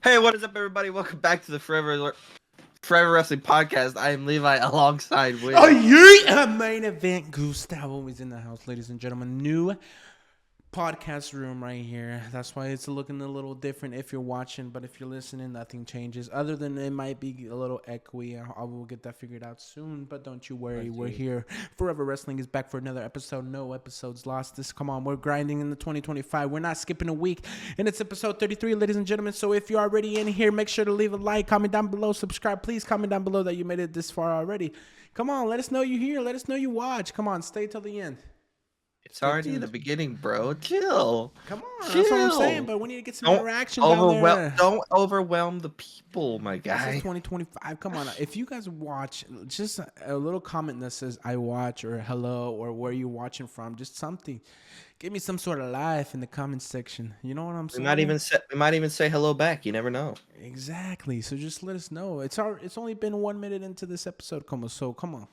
Hey, what is up, everybody? Welcome back to the Forever Wrestling Podcast. I am Levi alongside with. Oh, yeah! Main event. Gustavo is in the house, ladies and gentlemen. New podcast room right here. That's why it's looking a little different if you're watching, but if you're listening, nothing changes. Other than it might be a little echoey. I will get that figured out soon, but don't you worry. We're here. Forever Wrestling is back for another episode. No episodes lost. Come on, we're grinding in the 2025. We're not skipping a week, and it's episode 33, ladies and gentlemen. So if you're already in here, make sure to leave a like, comment down below, subscribe. Please comment down below that you made it this far already. Come on, let us know you're here. Let us know you watch. Come on, stay till the end. It's already in the beginning, bro. Chill. Come on, Chill. that's what I'm saying. But we need to get some interaction down there. Don't overwhelm the people, my guy. This is 2025. Come on. If you guys watch, just a little comment that says "I watch" or "hello" or "where you watching from." Just something. Give me some sort of life in the comment section. You know what I'm saying? We might even say hello back. You never know. Exactly. So just let us know. It's only been 1 minute into this episode, so come on.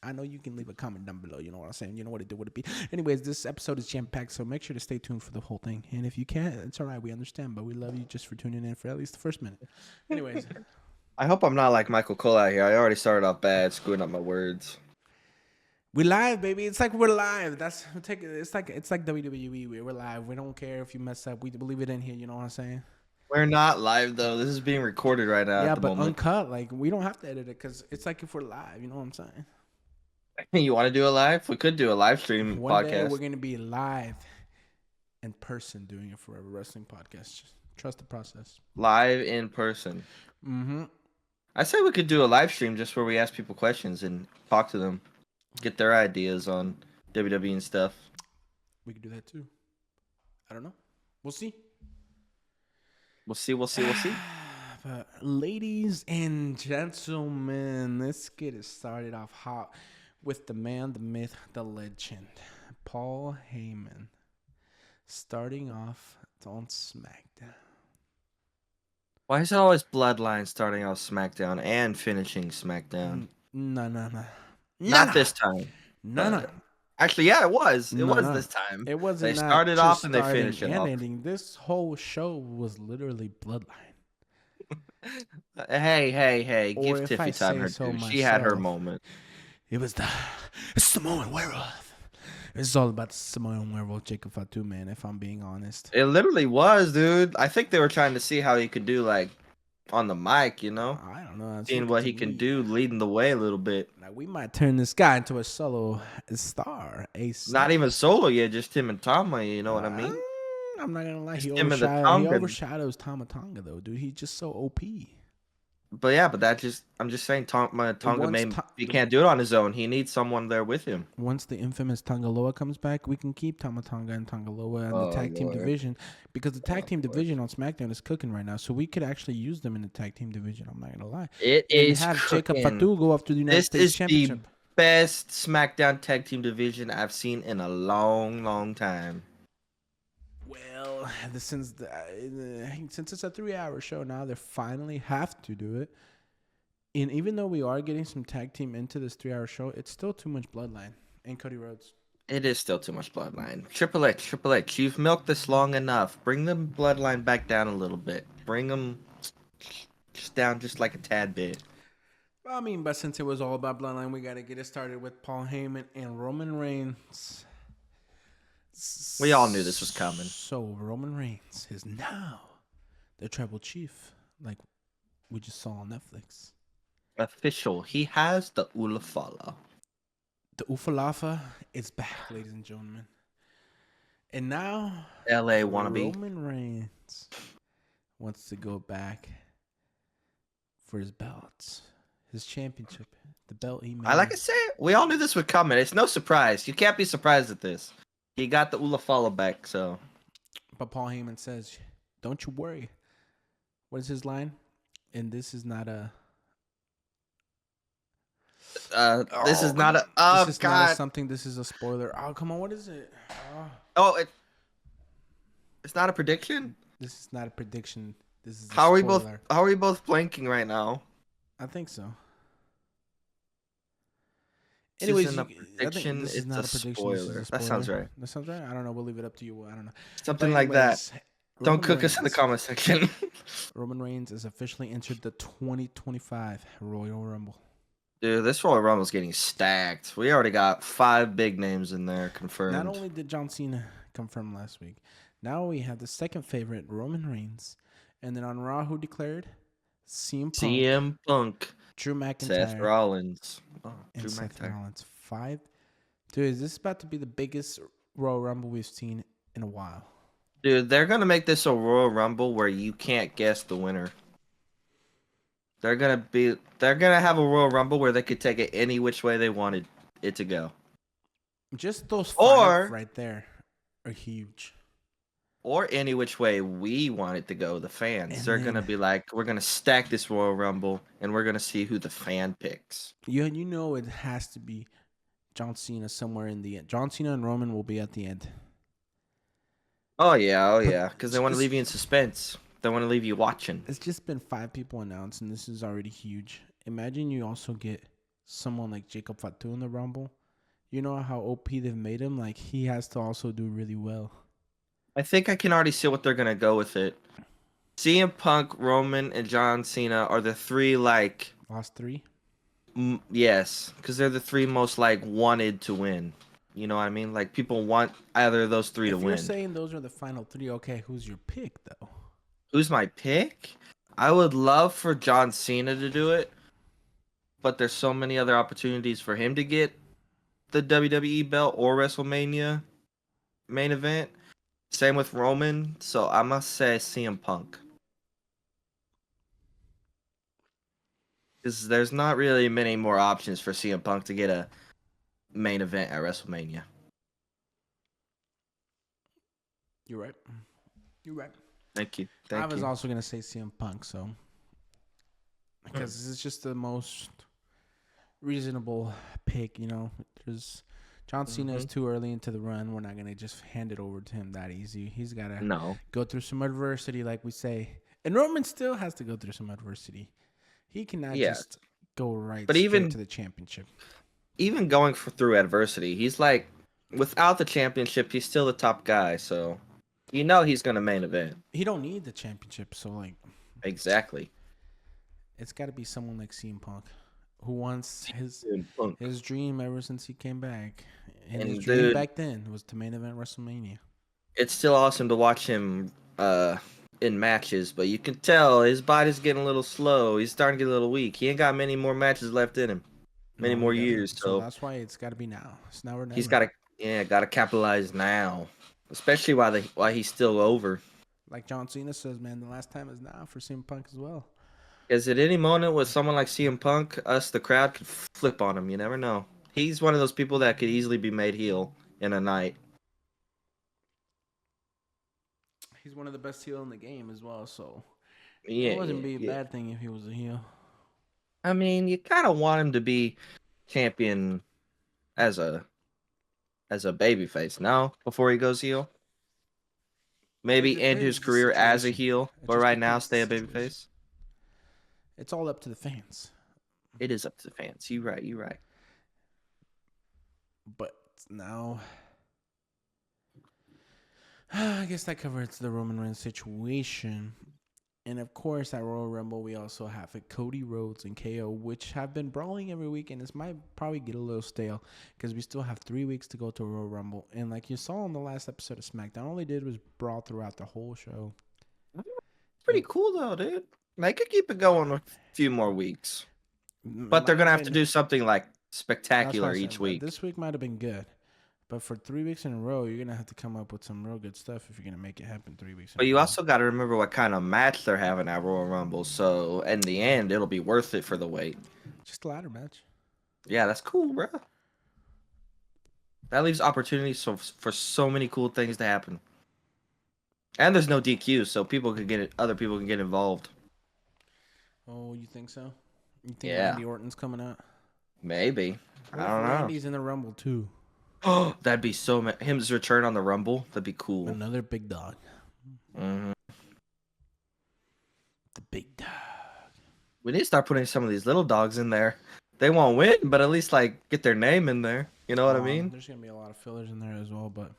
I know you can leave a comment down below. You know what I'm saying? You know what it would be. Anyways, this episode is jam-packed, so make sure to stay tuned for the whole thing. And if you can't, it's all right. We understand, but we love you just for tuning in for at least the first minute. Anyways. I hope I'm not like Michael Cole out here. I already started off bad, screwing up my words. We live, baby. It's like we're live. It's like WWE. We're live. We don't care if you mess up. We believe it in here. You know what I'm saying? We're not live though. This is being recorded right now. Yeah, but uncut. Like we don't have to edit it because it's like if we're live. You know what I'm saying? You want to do a live? We could do a live stream One podcast. day we're gonna be live in person doing a Forever Wrestling podcast. Just trust the process. Live in person. Mm-hmm. I say we could do a live stream just where we ask people questions and talk to them, get their ideas on WWE and stuff. We could do that too. I don't know. We'll see. We'll see. But ladies and gentlemen, let's get it started off hot with the man, the myth, the legend, Paul Heyman, starting off on SmackDown. Why is it always Bloodline starting off SmackDown and finishing SmackDown? No. Not this time. No. Actually, yeah, it was. It was this time. It wasn't. They started off and they finished it off. Ending. This whole show was literally Bloodline. Hey. Give Tiffy time her due. She had her moment. It was the Samoan Werewolf. It's all about the Samoan Werewolf, Jacob Fatu, man, if I'm being honest. It literally was, dude. I think they were trying to see how he could do, like, on the mic, you know? I don't know. Seeing what he can do, leading the way a little bit. Now, we might turn this guy into a solo star. Not even solo yet, just him and Tama, you know what I mean? I'm not going to lie. He overshadows Tama Tonga, though, dude. He's just so OP. But yeah, I'm just saying Tonga he can't do it on his own. He needs someone there with him. Once the infamous Tongaloa comes back, we can keep Tama Tonga and Tongaloa in the tag team division, because the tag team division on SmackDown is cooking right now. So we could actually use them in the tag team division. I'm not gonna lie. It is have cooking. Jacob Fatu go after the United States Championship. The best SmackDown tag team division I've seen in a long time. Well, since it's a 3-hour show now, they finally have to do it. And even though we are getting some tag team into this 3-hour show, it's still too much Bloodline and Cody Rhodes. It is still too much Bloodline. Triple H, you've milked this long enough. Bring the Bloodline back down a little bit. Bring them just down just like a tad bit. I mean, but since it was all about Bloodline, we got to get it started with Paul Heyman and Roman Reigns. We all knew this was coming. So Roman Reigns is now the tribal chief, like we just saw on Netflix. Official. He has the Ulafala. The Ufalafa is back, ladies and gentlemen. And now LA wannabe Roman Reigns wants to go back for his belts, his championship, the belt he made. Like I said, we all knew this would come. It's no surprise. You can't be surprised at this. He got the Ulafala back, so. But Paul Heyman says, "Don't you worry." What is his line? And this is not a. This is not a. Oh, this is God. Not something. This is a spoiler. Oh, come on. What is it? It's not a prediction. This is not a prediction. This is. How are we both blanking right now? I think so. Anyways, this isn't a prediction. It's a spoiler. That sounds right. That sounds right. I don't know. We'll leave it up to you. I don't know. Something like that. Don't Roman cook us in the Reigns. comment section. Roman Reigns has officially entered the 2025 Royal Rumble. Dude, this Royal Rumble's getting stacked. We already got 5 big names in there Not confirmed. only did John Cena confirm last week, now we have the second favorite, Roman Reigns. And then on Raw, who declared? CM Punk, CM Punk, Drew Seth McIntyre, Rollins, and Drew Seth McIntyre. Rollins. 5. Dude, is this about to be the biggest Royal Rumble we've seen in a while? Dude, they're gonna make this a Royal Rumble where you can't guess the winner. They're gonna have a Royal Rumble where they could take it any which way they wanted it to go. Just those 5 Or right there are huge. or any which way we want it to go, the fans. And They're then- gonna be like, we're gonna stack this Royal Rumble and we're gonna see who the fan picks. You know it has to be John Cena somewhere in the end. John Cena and Roman will be at the end. Oh yeah, But because they want to it's- leave you in suspense. They want to leave you watching. It's just been 5 people announced, and this is already huge. Imagine you also get someone like Jacob Fatu in the Rumble. You know how OP they've made him? Like, he has to also do really well. I think I can already see what they're gonna go with it. CM Punk, Roman, and John Cena are the 3 like Last 3? yes, because they're the 3 most like wanted to win. You know what I mean? Like people want either of those 3 to If you're win. saying those are the final 3, okay, who's your pick, though? Who's my pick? I would love for John Cena to do it, but there's so many other opportunities for him to get the WWE belt or WrestleMania main event. Same with Roman, so I must say CM Punk. Because there's not really many more options for CM Punk to get a main event at WrestleMania. You're right. You're right. Thank you. I Thank was you. also going to say CM Punk, so. Because this is just the most reasonable pick, you know. There's John Cena is too early into the run. We're not going to just hand it over to him that easy. He's got to No. go through some adversity, like we say. And Roman still has to go through some adversity. He cannot just go right But straight even- to the championship. Even going through adversity, he's like, without the championship, he's still the top guy, so you know he's going to main event. He don't need the championship, so, like, Exactly. it's got to be someone like CM Punk, who wants CM Punk. his dream ever since he came back. And his And dream dude- back then was to main event WrestleMania. It's still awesome to watch him in matches, but you can tell his body's getting a little slow. He's starting to get a little weak. He ain't got many more matches left in him. Many No, more he doesn't. years, So so that's why it's got to be now. It's now or never. he's got to capitalize now, especially while he's still over. Like John Cena says, man, the last time is now for CM Punk as well. Because at any moment with someone like CM Punk, the crowd could flip on him. You never know. He's one of those people that could easily be made heel in a night. He's one of the best heel in the game as well, so Yeah, it wouldn't be a yeah. bad thing if he was a heel. I mean, you kind of want him to be champion as a babyface, no? Before he goes heel. Maybe end his depends the career as a situation. heel, It but just right now depends stay a the situation. babyface. It's all up to the fans. It is up to the fans. You're right. You're right. But now, I guess that covers the Roman Reigns situation. And of course, at Royal Rumble, we also have Cody Rhodes and KO, which have been brawling every week, and this might probably get a little stale because we still have 3 weeks to go to Royal Rumble. And like you saw in the last episode of SmackDown, all they did was brawl throughout the whole show. Pretty cool though, dude. They could keep it going a few more weeks, It but they're might gonna have to been- do something like that's what spectacular I'm saying, each but week. This week might have been good, but for 3 weeks in a row, you're gonna have to come up with some real good stuff if you're gonna make it happen 3 weeks. But in a you row. also got to remember what kind of match they're having at Royal Rumble. So in the end, it'll be worth it for the wait. just a ladder match. Yeah, that's cool, bro. That leaves opportunities for so many cool things to happen. And there's no DQ, so other people can get involved. Oh, you think so? You think Yeah. Randy Orton's coming out? Maybe. What I if don't know. Randy's in the Rumble too. Oh, that'd be him's return on the Rumble. That'd be cool. Another big dog. Mhm. The big dog. We need to start putting some of these little dogs in there. They won't win, but at least like get their name in there. You know what I mean? There's gonna be a lot of fillers in there as well, but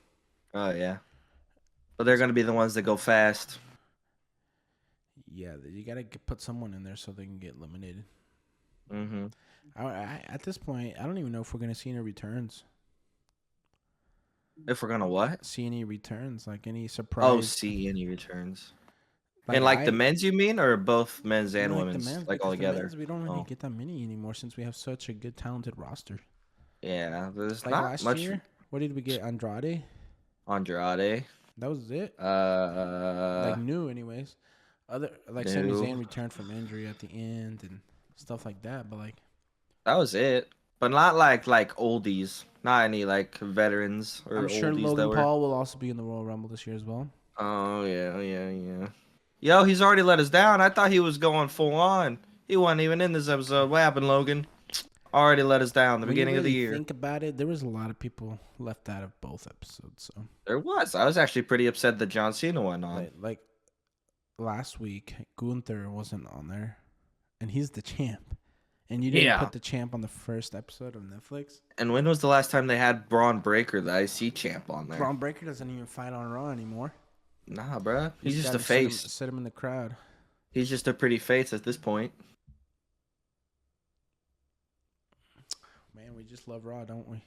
Oh yeah. But they're gonna be the ones that go fast. Yeah, you gotta put someone in there so they can get eliminated. Mm-hmm. At this point, I don't even know if we're gonna see any returns. If we're gonna what? See any returns, like any Oh, surprise. see any returns. Like And like the I men's, you mean, or both men's and like the women's, men's, like all because the together? men's we don't really Oh, get that many anymore since we have such a good talented roster. yeah. There's Like not last much year, what did we get? Andrade. Andrade. That was it. Like Uh, new, anyways. Other like Sami new. Zayn returned from injury at the end and stuff like that. But like, That was it. But not like oldies. Not any like veterans I'm or sure oldies that Logan were. Paul will also be in the Royal Rumble this year as well. Oh yeah, yeah, yeah. Yo, he's already let us down. I thought he was going full on. He wasn't even in this episode. What happened, Logan? Already let us down the When you beginning of the really year. think about it, there was a lot of people left out of both episodes. So There was. I was actually pretty upset that John Cena went on. like last week, Gunther wasn't on there, and he's the champ. And you didn't Yeah. put the champ on the first episode of Netflix. And when was the last time they had Braun Breaker, the IC champ, on there? Braun Breaker doesn't even fight on Raw anymore. Nah, bruh. He's just gotta a face. Sit him in the crowd. He's just a pretty face at this point. Man, we just love Raw, don't we?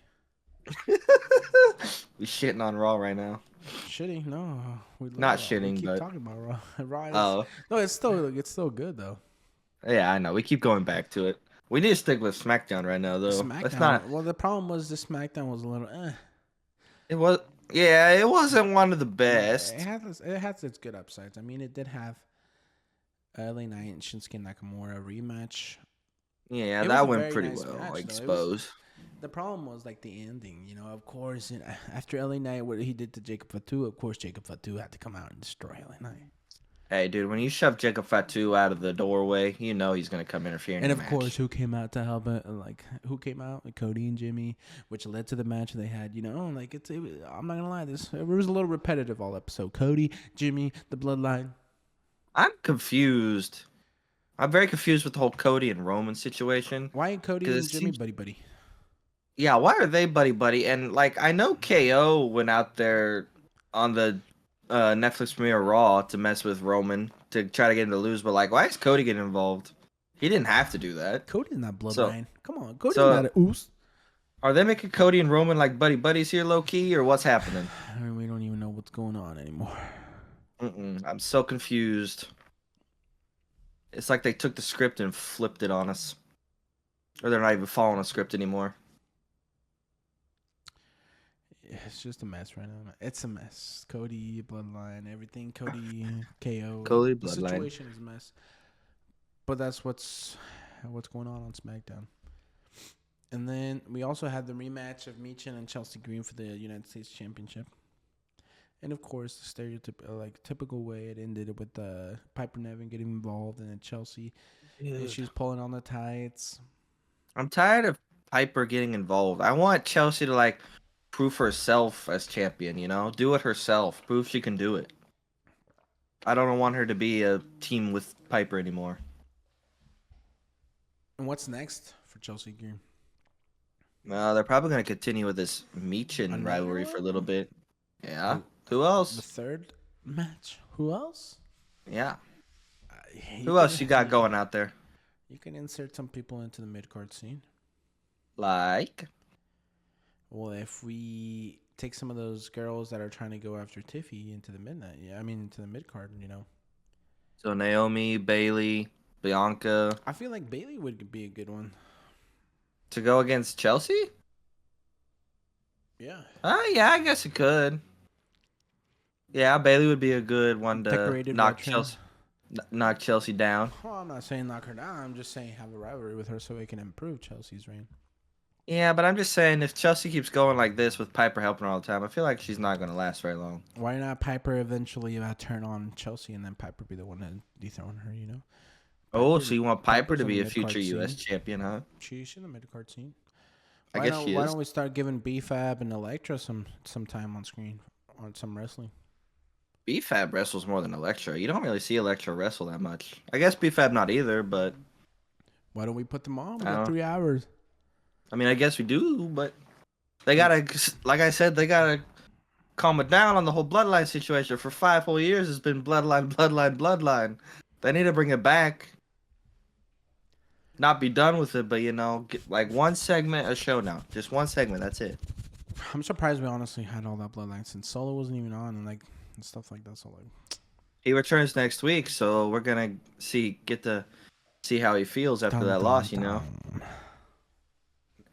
We shitting on Raw right now. Shitting? No, we love Not Raw. shitting, we keep but talking about Raw. Raw is, oh no, it's still good though. yeah, I know. We keep going back to it. We need to stick with SmackDown right now, though. That's SmackDown. not. Well, the problem was the SmackDown was a little. It was. Yeah, it wasn't one of the It best. had its good upsides. I mean, it did have LA Knight and Shinsuke Nakamura rematch. Yeah, It was that a went very pretty nice well. match, I though. suppose. The problem was like the ending, you know. Of course, after LA Knight, what he did to Jacob Fatu, of course, Jacob Fatu had to come out and destroy LA Knight. Hey, dude, when you shove Jacob Fatu out of the doorway, you know he's gonna come interfere in And your of match. course, who came out to help it? Like, who came out? Cody and Jimmy, which led to the match they had. You know, like I'm not gonna lie, it was a little repetitive all episode. Cody, Jimmy, the Bloodline. I'm confused. I'm very confused with the whole Cody and Roman situation. Why ain't Cody 'Cause and it Jimmy seems- buddy? Yeah, why are they buddy buddy? And like, I know KO went out there on the Netflix premiere Raw to mess with Roman to try to get him to lose, but like, why is Cody getting involved? He didn't have to do that. Cody's not So- Bloodline. Come on, Cody's so- not a oos. Are they making Cody and Roman like buddy buddies here, low key, or what's happening? I mean, we don't even know what's going on anymore. I'm so confused. It's like they took the script and flipped it on us, or they're not even following a script anymore. It's just a mess right now. It's a mess. Cody, Bloodline, everything. Cody, KO. Cody, The Bloodline. situation is a mess. But that's what's going on SmackDown. And then we also had the rematch of Michin and Chelsea Green for the United States Championship. And of course, the typical way it ended with Piper Niven getting involved, and then Chelsea issues pulling on the tights. I'm tired of Piper getting involved. I want Chelsea to like prove herself as champion, you know? Do it herself. Prove she can do it. I don't want her to be a team with Piper anymore. And what's next for Chelsea Green? They're probably going to continue with this Michin Another rivalry for a little one? bit. Yeah. Who The else? third match. Who else? Yeah. You Who else can- you got going out there? You can insert some people into the mid-card scene. Like? Well, if we take some of those girls that are trying to go after Tiffy into the into the mid-card, you know. So Naomi, Bailey, Bianca I feel like Bailey would be a good one. to go against Chelsea? Yeah. Yeah, I guess it could. Yeah, Bailey would be a good one to Decorated knock veteran. Chelsea down. Well, I'm not saying knock her down. I'm just saying have a rivalry with her so it can improve Chelsea's reign. Yeah, but I'm just saying if Chelsea keeps going like this with Piper helping her all the time, I feel like she's not going to last very long. Why not Piper eventually turn on Chelsea and then Piper be the one to dethrone her, you know? Oh, Piper- so you want Piper Piper's to on be the a future mid-card U.S. scene. champion, huh? She's in the mid-card scene. I Why guess don't, she why is. don't we start giving B-Fab and Elektra some time on screen on some wrestling? B-Fab wrestles more than Elektra. You don't really see Elektra wrestle that much. I guess B-Fab not either, but Why don't we put them on? We I got don't- 3 hours. I mean, I guess we do, but they gotta, like I said, they gotta calm it down on the whole bloodline situation. For 5 whole years, it's been bloodline, bloodline, bloodline. They need to bring it back. Not be done with it, but get like one segment a show now. Just one segment. That's it. I'm surprised we honestly had all that bloodline since Solo wasn't even on and stuff like that. So He returns next week, so we're gonna get to see how he feels after that loss,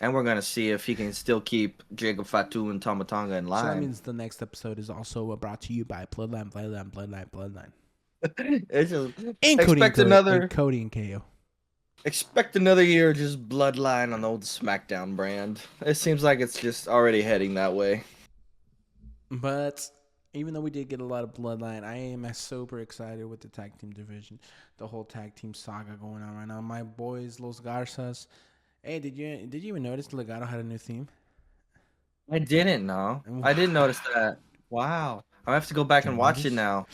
And we're gonna see if he can still keep Jacob Fatu and Tama Tonga in line. So that means the next episode is also brought to you by Bloodline. It's just And expect another and Cody and KO. Expect another year of just bloodline on the old SmackDown brand. It seems like it's just already heading that way. But even though we did get a lot of bloodline, I am super excited with the tag team division, the whole tag team saga going on right now. My boys, Los Garzas. Hey, did you even notice Legado had a new theme? I didn't know. I didn't notice that. Wow. I have to go back and watch it now.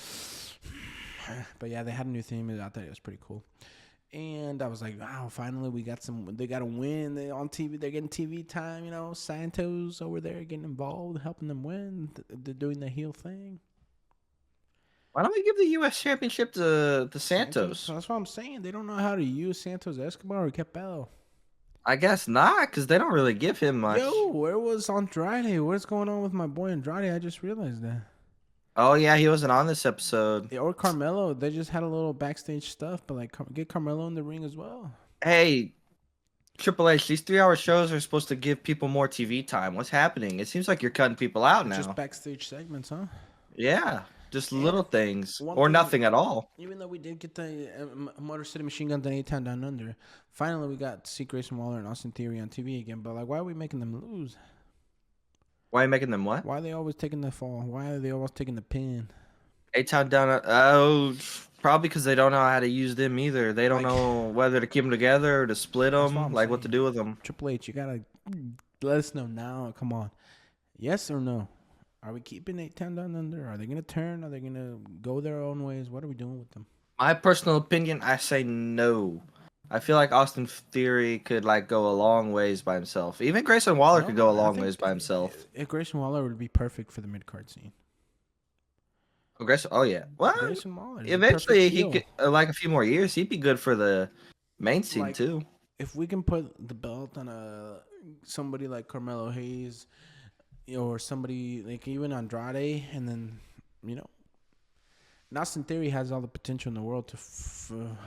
But yeah, they had a new theme. I thought it was pretty cool. And I was like, wow, finally we got they got a win. They on TV. They're getting TV time, Santos over there getting involved, helping them win. They're doing the heel thing. Why don't we give the U.S. Championship to Santos? That's what I'm saying. They don't know how to use Santos Escobar or Capello. I guess not, because they don't really give him much. Yo, where was Andrade? What's going on with my boy Andrade? I just realized that. Oh, yeah, he wasn't on this episode. Or Carmelo. They just had a little backstage stuff, but get Carmelo in the ring as well. Hey, Triple H, these 3-hour shows are supposed to give people more TV time. What's happening? It seems like you're cutting people out now. Just backstage segments, huh? Yeah, just little things or nothing at all. Even though we did get the Motor City Machine Guns and 8-Town Down Under, finally we got to see Grayson Waller and Austin Theory on TV again. But why are we making them lose? Why are you making them what? Why are they always taking the fall? Why are they always taking the pin? 8-Town Down. Oh, probably because they don't know how to use them either. They don't know whether to keep them together or to split them. What to do with them. Triple H, you gotta let us know now. Come on, yes or no? Are we keeping 8-Town Down Under? Are they gonna turn? Are they gonna go their own ways? What are we doing with them? My personal opinion, I say no. I feel like Austin Theory could go a long ways by himself. Even Grayson Waller could go a long ways by himself. If Grayson Waller would be perfect for the mid card scene. Oh yeah. Well, Grayson Waller. Eventually he could a few more years. He'd be good for the main scene too. If we can put the belt on somebody like Carmelo Hayes, or somebody like even Andrade, and then Austin Theory has all the potential in the world to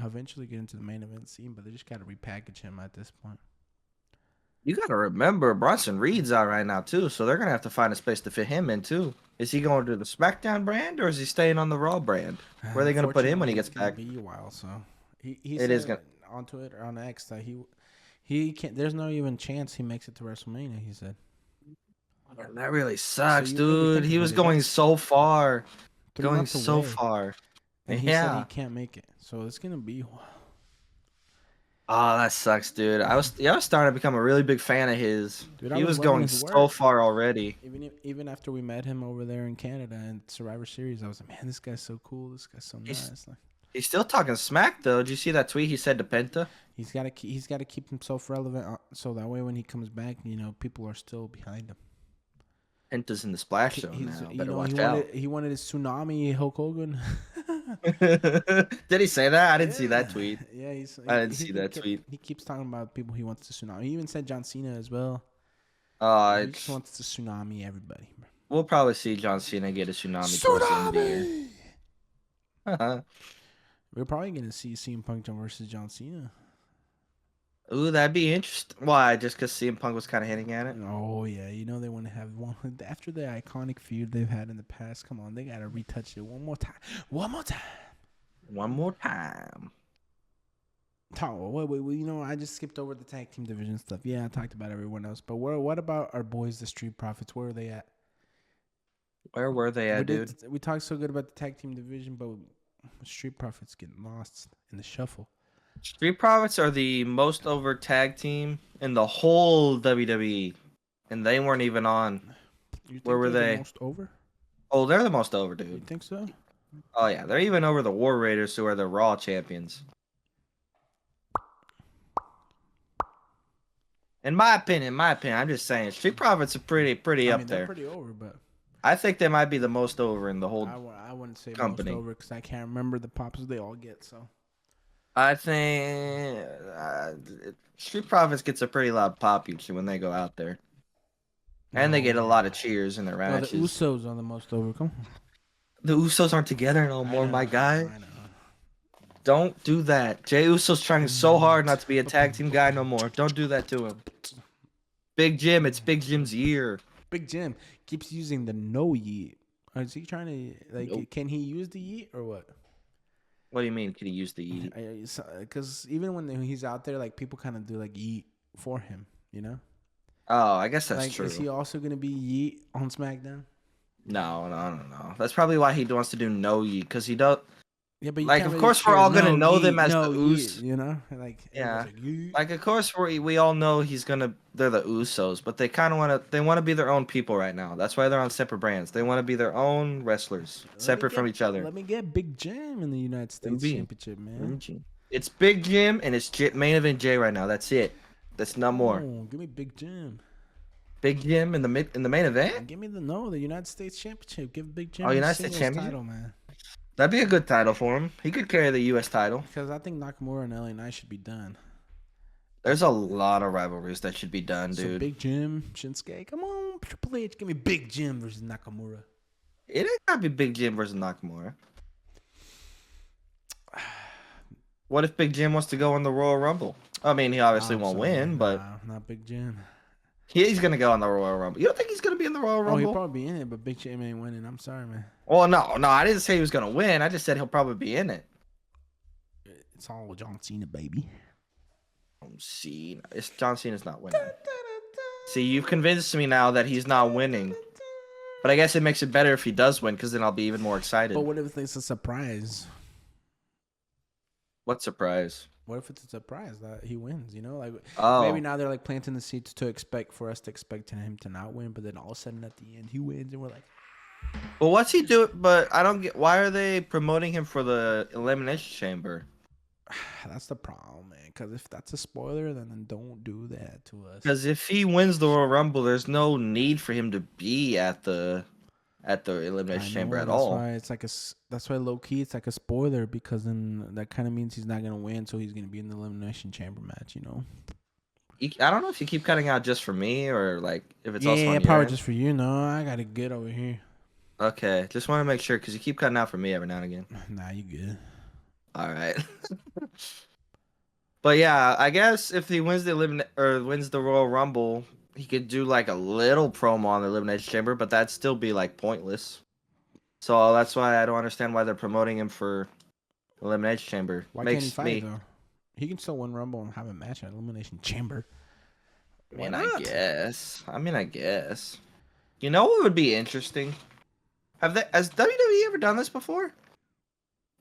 eventually get into the main event scene, but they just got to repackage him at this point. You got to remember, Bronson Reed's out right now, too, so they're going to have to find a space to fit him in, too. Is he going to the SmackDown brand, or is he staying on the Raw brand? Where are they going to put him when he gets back? It's going to be a while, so. He said on Twitter, on X, that he can't, there's no even chance he makes it to WrestleMania, he said. Man, that really sucks, dude. He was going so far. Going so far. And he said he can't make it. So it's going to be... Oh, that sucks, dude. I was starting to become a really big fan of his. Dude, he was going so far already. Even after we met him over there in Canada and Survivor Series, I was like, man, this guy's so cool. This guy's so nice. He's still talking smack, though. Did you see that tweet he said to Penta? He's got to keep himself relevant, so that way when he comes back, people are still behind him. Penta's in the splash zone now. Better watch out. He wanted his tsunami Hulk Hogan. Did he say that? I didn't see that tweet. Yeah, I didn't see that tweet. He keeps talking about people he wants to tsunami. He even said John Cena as well. He just wants to tsunami everybody. We'll probably see John Cena get a tsunami towards the end of the year. We're probably going to see CM Punk versus John Cena. Ooh, that'd be interesting. Why? Just because CM Punk was kind of hinting at it? Oh, yeah. They want to have one. After the iconic feud they've had in the past, come on. They got to retouch it one more time. One more time. Wait. I just skipped over the tag team division stuff. Yeah, I talked about everyone else. But what about our boys, the Street Profits? Where are they at? Where were they at, dude? We talked so good about the tag team division, but Street Profits getting lost in the shuffle. Street Profits are the most over tag team in the whole WWE, and they weren't even on. Where were they? The most over? Oh, they're the most over, dude. You think so? Oh yeah, they're even over the War Raiders, who are the Raw champions. In my opinion, I'm just saying, Street Profits are pretty up there. They're pretty over, but I think they might be the most over in the whole I wouldn't say most company. over because I can't remember the pops they all get. So I think Street Profits gets a pretty loud pop usually when they go out there, and they get a no, lot of cheers in their no, the matches. Usos are the most over. Come on. The Usos aren't together no I more, my know, guy. I know. Don't do that. Jey Uso's trying so hard not to be a tag team guy no more. Don't do that to him. Big Jim, it's Big Jim's year. Big Jim keeps using the no yeet. Is he trying to Nope. Can he use the yeet or what? What do you mean? Can he use the yeet? Because even when he's out there, like people kind of do like yeet for him. You know. Oh, I guess that's Like, true. is he also gonna be yeet on SmackDown? No. That's probably why he wants to do no yeet, because he don't. Yeah, but you Like, can't of really course, we're cheer all gonna no know them yeet, as the no Us. yeet. You know, like Yeah. everybody's like yeet. Like, of course, we all know they're the Usos, but they kind of want to be their own people right now. That's why they're on separate brands. They want to be their own wrestlers, separate from each other. Let me get Big Jim in the United States MB. Championship, man. It's Big Jim and it's main event Jay right now. That's it. That's no more. Oh, give me Big Jim. Big Jim in the main event. Give me the United States Championship. Give Big Jim Oh, the United States singles Championship? title, man. That'd be a good title for him. He could carry the U.S. title. Because I think Nakamura and LA Knight should be done. There's a lot of rivalries that should be done, So dude. Big Jim, Shinsuke, come on, Triple H, give me Big Jim versus Nakamura. It ain't gotta be Big Jim versus Nakamura. What if Big Jim wants to go in the Royal Rumble? I mean, he obviously won't win, but not Big Jim. he's gonna go in the Royal Rumble. You don't think he's gonna be in the Royal Oh, Rumble? he'll probably be in it, but Big Jim ain't winning. I'm sorry, man. Well, no, I didn't say he was gonna win. I just said he'll probably be in it. It's all John Cena, baby. Cena. John Cena's not winning. See, you've convinced me now that he's not winning. But I guess it makes it better if he does win, because then I'll be even more excited. But what if it's a surprise? What surprise? What if it's a surprise that he wins? You know, like Oh, maybe now they're like planting the seeds to expect him to not win, but then all of a sudden at the end he wins, and we're like, well, what's he doing? But I don't get. Why are they promoting him for the Elimination Chamber? that's the problem, man. Because if that's a spoiler, then don't do that to us. Because if he wins the Royal Rumble, there's no need for him to be at the Elimination Chamber at all. Why it's like that's why low key it's like a spoiler, because then that kind of means he's not gonna win, so he's gonna be in the Elimination Chamber match. You know. I don't know if you keep cutting out just for me or like if it's also on your probably end. just for you. No, I gotta get over here. Okay, just want to make sure because you keep cutting out for me every now and again. Nah, you good. All right. But yeah, I guess if he wins wins the Royal Rumble, he could do like a little promo on the Elimination Chamber, but that'd still be like pointless. So that's why I don't understand why they're promoting him for Elimination Chamber. Why can't he fight though? He can still win Rumble and have a match at Elimination Chamber. I mean, I guess. You know what would be interesting? Has WWE ever done this before?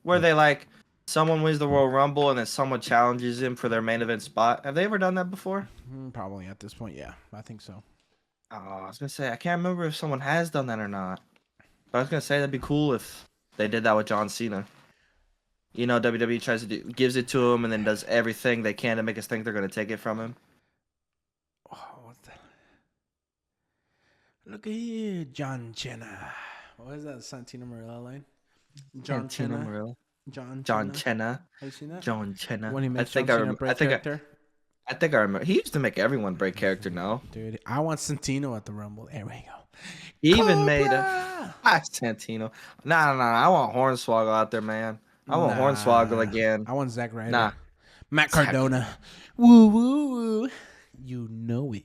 Where they like someone wins the Royal Rumble and then someone challenges him for their main event spot. Have they ever done that before? Probably at this point, yeah. I think so. Oh, I was gonna say I can't remember if someone has done that or not. But I was gonna say that'd be cool if they did that with John Cena. You know, WWE gives it to him and then does everything they can to make us think they're gonna take it from him. Oh, what's that? Look at here, John Cena. What is that Santino Marella line? John Cena. John Cena. Cena. Have you seen that? John Cena. When he makes John Cena break character. I think I remember. He used to make everyone break character now. Dude, I want Santino at the Rumble. There we go. He even made Santino. Nah. I want Hornswoggle out there, man. I want Hornswoggle again. I want Zack Ryder. Nah. Matt Cardona. Woo, woo, woo. You know it.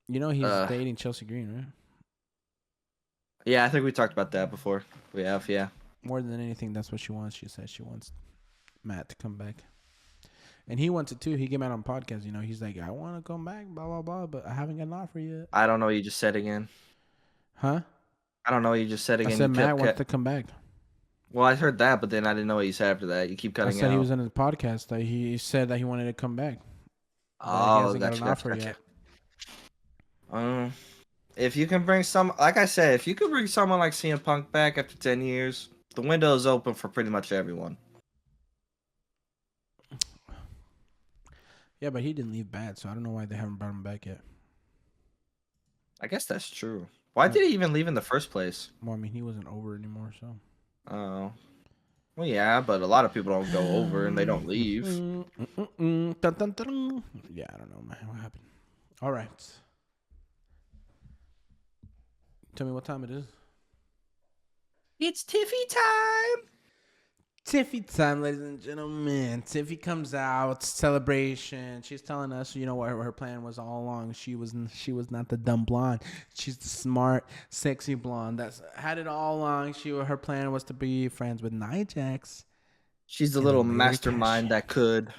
You know he's dating Chelsea Green, right? Yeah, I think we talked about that before. We have, yeah. More than anything, that's what she wants. She says she wants Matt to come back. And he wants it too. He came out on podcast, you know. He's like, I want to come back, blah, blah, blah, but I haven't got an offer yet. I don't know what you just said again. Huh? I don't know what you just said again. I said Matt wants to come back. Well, I heard that, but then I didn't know what you said after that. You keep cutting out. I said he was in his podcast. That he said that he wanted to come back. Oh, he hasn't got an offer yet. If you can bring like I said, if you could bring someone like CM Punk back after 10 years, the window is open for pretty much everyone. Yeah, but he didn't leave bad, so I don't know why they haven't brought him back yet. I guess that's true. Why did he even leave in the first place? Well, I mean, he wasn't over anymore, so. Oh. Well, yeah, but a lot of people don't go over and they don't leave. Dun, dun, dun. Yeah, I don't know, man. What happened? All right. Tell me what time it is. It's Tiffy time. Tiffy time, ladies and gentlemen. Tiffy comes out, celebration. She's telling us, you know, what her plan was all along. She was not the dumb blonde. She's the smart, sexy blonde that's had it all along. Her plan was to be friends with Nia Jax. She's the little mastermind that could.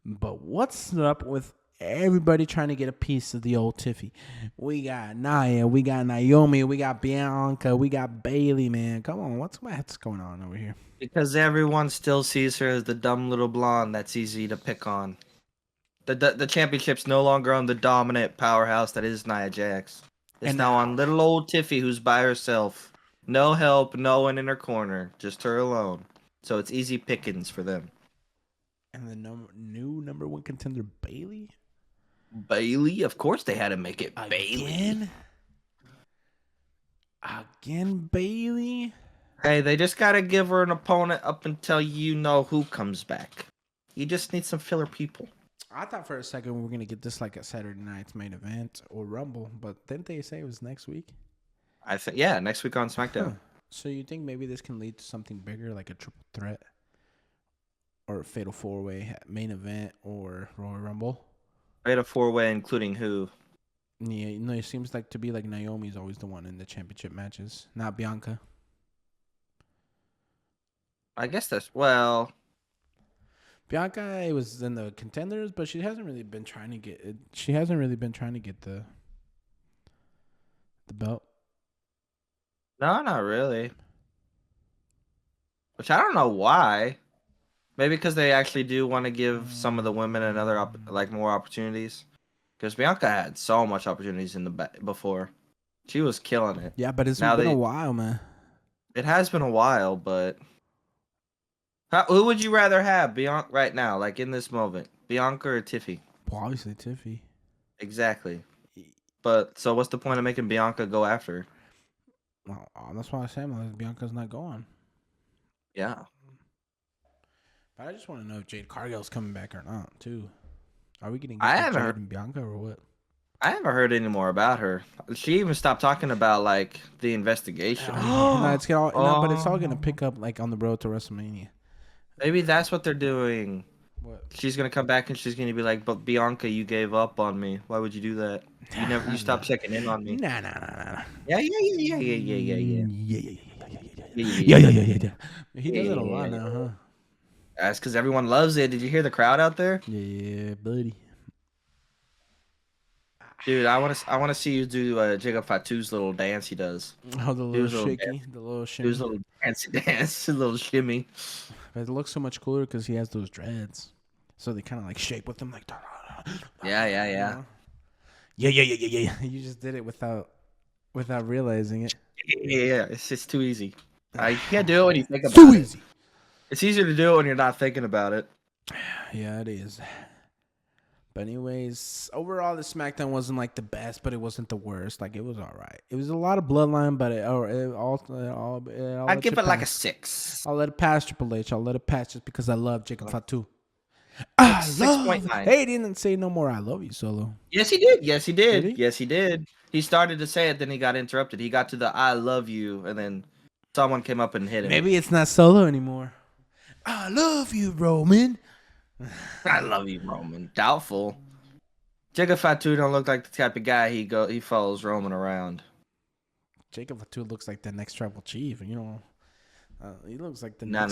But what's up with everybody trying to get a piece of the old Tiffy? We got Nia, we got Naomi, we got Bianca, we got Bailey, man. Come on, what's going on over here? Because everyone still sees her as the dumb little blonde that's easy to pick on. The championship's no longer on the dominant powerhouse that is Nia Jax. It's now on little old Tiffy, who's by herself. No help, no one in her corner, just her alone. So it's easy pickings for them. And the new number one contender, Bailey? Bailey? Of course they had to make it Bailey. Again, Bailey? Hey, they just gotta give her an opponent up until you know who comes back. You just need some filler people. I thought for a second we were going to get this like a Saturday night's main event or Rumble, but didn't they say it was next week? I think, yeah, next week on SmackDown. Huh. So you think maybe this can lead to something bigger, like a triple threat? Or a fatal four-way main event or Royal Rumble? Fatal four-way, including who? Yeah, no, it seems like to be like Naomi's always the one in the championship matches, not Bianca. I guess that's, well... Bianca was in the contenders, but she hasn't really been trying to get it. She hasn't really been trying to get the belt. No, not really. Which I don't know why. Maybe because they actually do want to give some of the women another more opportunities. Because Bianca had so much opportunities in the before. She was killing it. Yeah, but it's been a while, man. It has been a while, but who would you rather have Bianca right now, like in this moment, Bianca or Tiffy? Well, obviously Tiffy. Exactly. But so, what's the point of making Bianca go after her? Well, that's why I say Bianca's not going. Yeah. But I just want to know if Jade Cargill's coming back or not, too. Are we getting Jade and Bianca or what? I haven't heard any more about her. She even stopped talking about like the investigation. But it's all gonna pick up like on the road to WrestleMania. Maybe that's what they're doing. What? She's gonna come back and she's gonna be like, "But Bianca, you gave up on me. Why would you do that? You stopped checking in on me." Nah. Yeah. Yeah. He does it a lot now, huh? That's because everyone loves it. Did you hear the crowd out there? Yeah, buddy. Dude, I want to see you do Jacob Fatu's little dance he does. Oh, the little shaky, the little shimmy. Do his little fancy dance, a little shimmy. But it looks so much cooler because he has those dreads, so they kind of like shake with them, like. Yeah. Yeah. You just did it without realizing it. Yeah. It's just too easy. You can't do it when you think about it. Too easy. It's easier to do it when you're not thinking about it. Yeah, it is. But anyways, overall, the SmackDown wasn't like the best, but it wasn't the worst. Like, it was all right. It was a lot of bloodline, but I'd give it like a 6. I'll let it pass Triple H. I'll let it pass just because I love Jacob Fatu. 6.9. Hey, he didn't say no more. I love you, Solo. Yes, he did. Yes, he did. Did he? Yes, he did. He started to say it, then he got interrupted. He got to the "I love you," and then someone came up and hit him. Maybe it's not Solo anymore. I love you, Roman. I love you, Roman. Doubtful. Jacob Fatu don't look like the type of guy he follows Roman around. Jacob Fatu looks like the next tribal chief, you know. He looks like the No.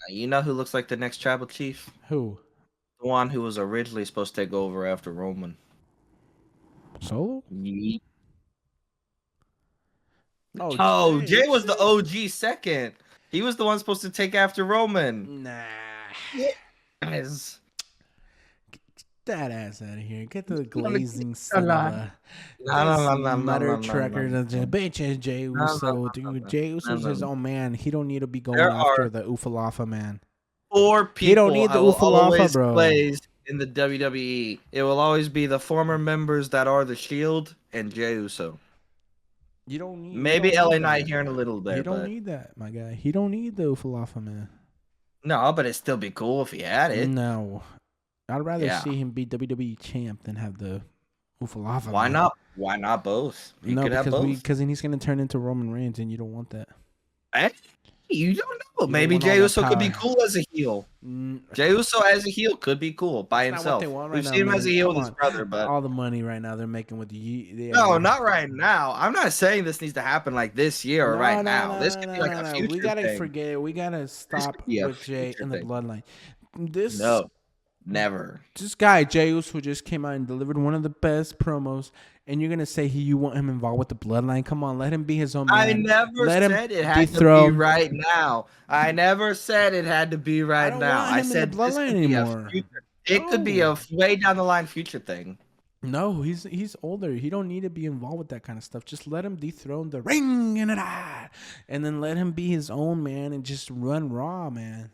You know who looks like the next tribal chief? Who? The one who was originally supposed to take over after Roman. Solo? Yeah. Oh, Jay was the OG second. He was the one supposed to take after Roman. Nah. Yes. Get that ass out of here. Get the glazing son of a mutter trucker. Bitch, Jay Uso. Dude, Jay Uso's his own man. He don't need to be going after the Oofalafa man. 4 people he don't need the Oofalafa, bro. Plays in the WWE. It will always be the former members that are the Shield and Jey Uso. You don't need. He Maybe don't LA need Knight that. here in a little He there, don't but need that, my guy. He don't need the falafel man. no, but it'd still be cool if he had it. No, I'd rather Yeah. see him be WWE champ than have the falafel Why man. not? Why not both? You No, could have both. because then he's gonna turn into Roman Reigns, and you don't want that. Hey, you don't know. You don't Maybe want all Jey that Uso could be power. cool as a heel. Jey Uso as a heel could be cool by That's not what himself. they want right We've now, seen him as a man. heel Come with his on. brother, but All the money right now they're making with no, not right now. I'm not saying this needs to happen like this year or right now. This could be like a future We gotta thing. forget it. We gotta This stop could be a with Jay future and the thing. bloodline. This No, never. This guy Jey Uso just came out and delivered one of the best promos, and you're gonna say you want him involved with the bloodline? Come on, let him be his own man. I never Let him said it had to be dethrone. right now. I never said it had to be right don't now. want I him in the said this bloodline could be a anymore. future. It could be a way down the line future thing. No, he's older. He don't need to be involved with that kind of stuff. Just let him dethrone the ring and then let him be his own man and just run Raw, man.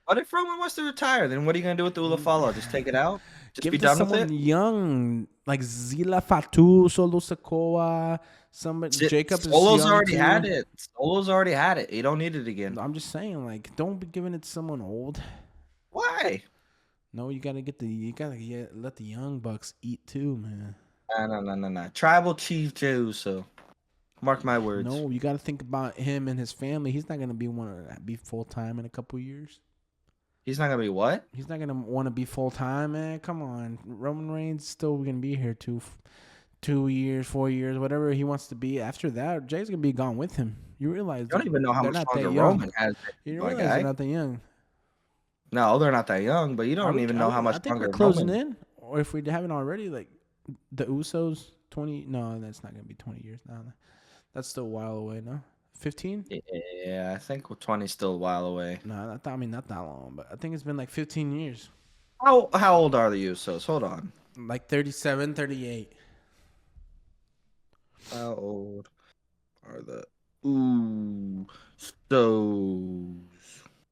What if Roman wants to retire? Then what are you gonna do with the Ulafalo? Just take it out? Just Give be it to done with someone it? young, like Zila Fatu, Solo Sokoa, somebody. Jacob Solo's is young already too. had it. Solo's already had it. You don't need it again. I'm just saying, like, don't be giving it to someone old. Why? No, you gotta let the young bucks eat too, man. No. Tribal Chief Jey Uso. Mark my words. No, you gotta think about him and his family. He's not gonna be full time in a couple years. He's not gonna be what? He's not gonna want to be full time, man. Come on, Roman Reigns still gonna be here 2 years, 4 years, whatever he wants to be. After that, Jay's gonna be gone with him. You realize? You don't even know how they're much not longer that young. Roman has. You My realize guy. they're not that young. No, they're not that young, but you don't even know how much I think longer we're closing Roman. in, or if we haven't already, like the Usos 20. No, that's not gonna be 20 years now. That's still a while away. No, 15. Yeah, I think 20's still a while away. No, not that long, but I think it's been like 15 years. How old are the Usos? Hold on. Like 37, 38. How old are the Usos?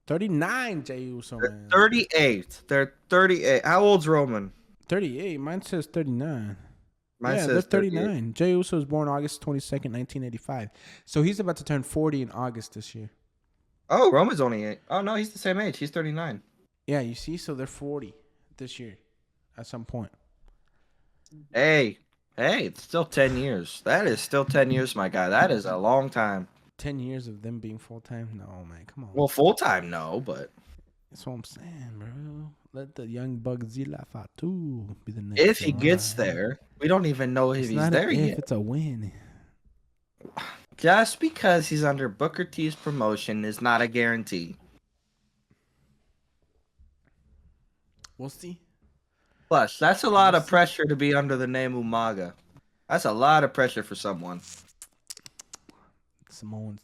39, Jey Uso, They're man. 38. They're 38. How old's Roman? 38. Mine says 39. Mine They're says 39. Jey Uso was born August 22nd, 1985. So he's about to turn 40 in August this year. Oh, Roman's only 8. Oh, no, he's the same age. He's 39. Yeah, you see? So they're 40 this year at some point. Hey, it's still 10 years. That is still 10 years, my guy. That is a long time. 10 years of them being full-time? No, man. Come on. Well, full-time, no, but... That's what I'm saying, bro. Let the young bug Zila Fatu be the next. If he gets there, we don't even know if he's there yet. It's a win. Just because he's under Booker T's promotion is not a guarantee. We'll see. Plus, that's a lot of pressure to be under the name Umaga. That's a lot of pressure for someone. Samoans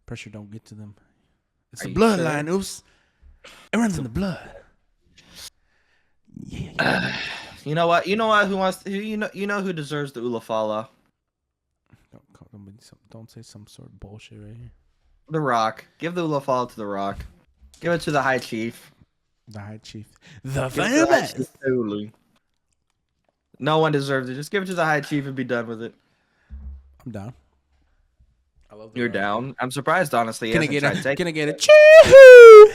pressure don't get to them. It's Are a you bloodline, oops. It runs in the blood. Yeah. You know what? You know who deserves the Ulafala? Don't say some sort of bullshit right here. The Rock. Give the Ulafala to the Rock. Give it to the High Chief. The High Chief. The Give it to the High famous. Chief, totally. No one deserves it. Just give it to the High Chief and be done with it. I'm down. I love You're down. I'm surprised, honestly. Can I get a Chee-hoo!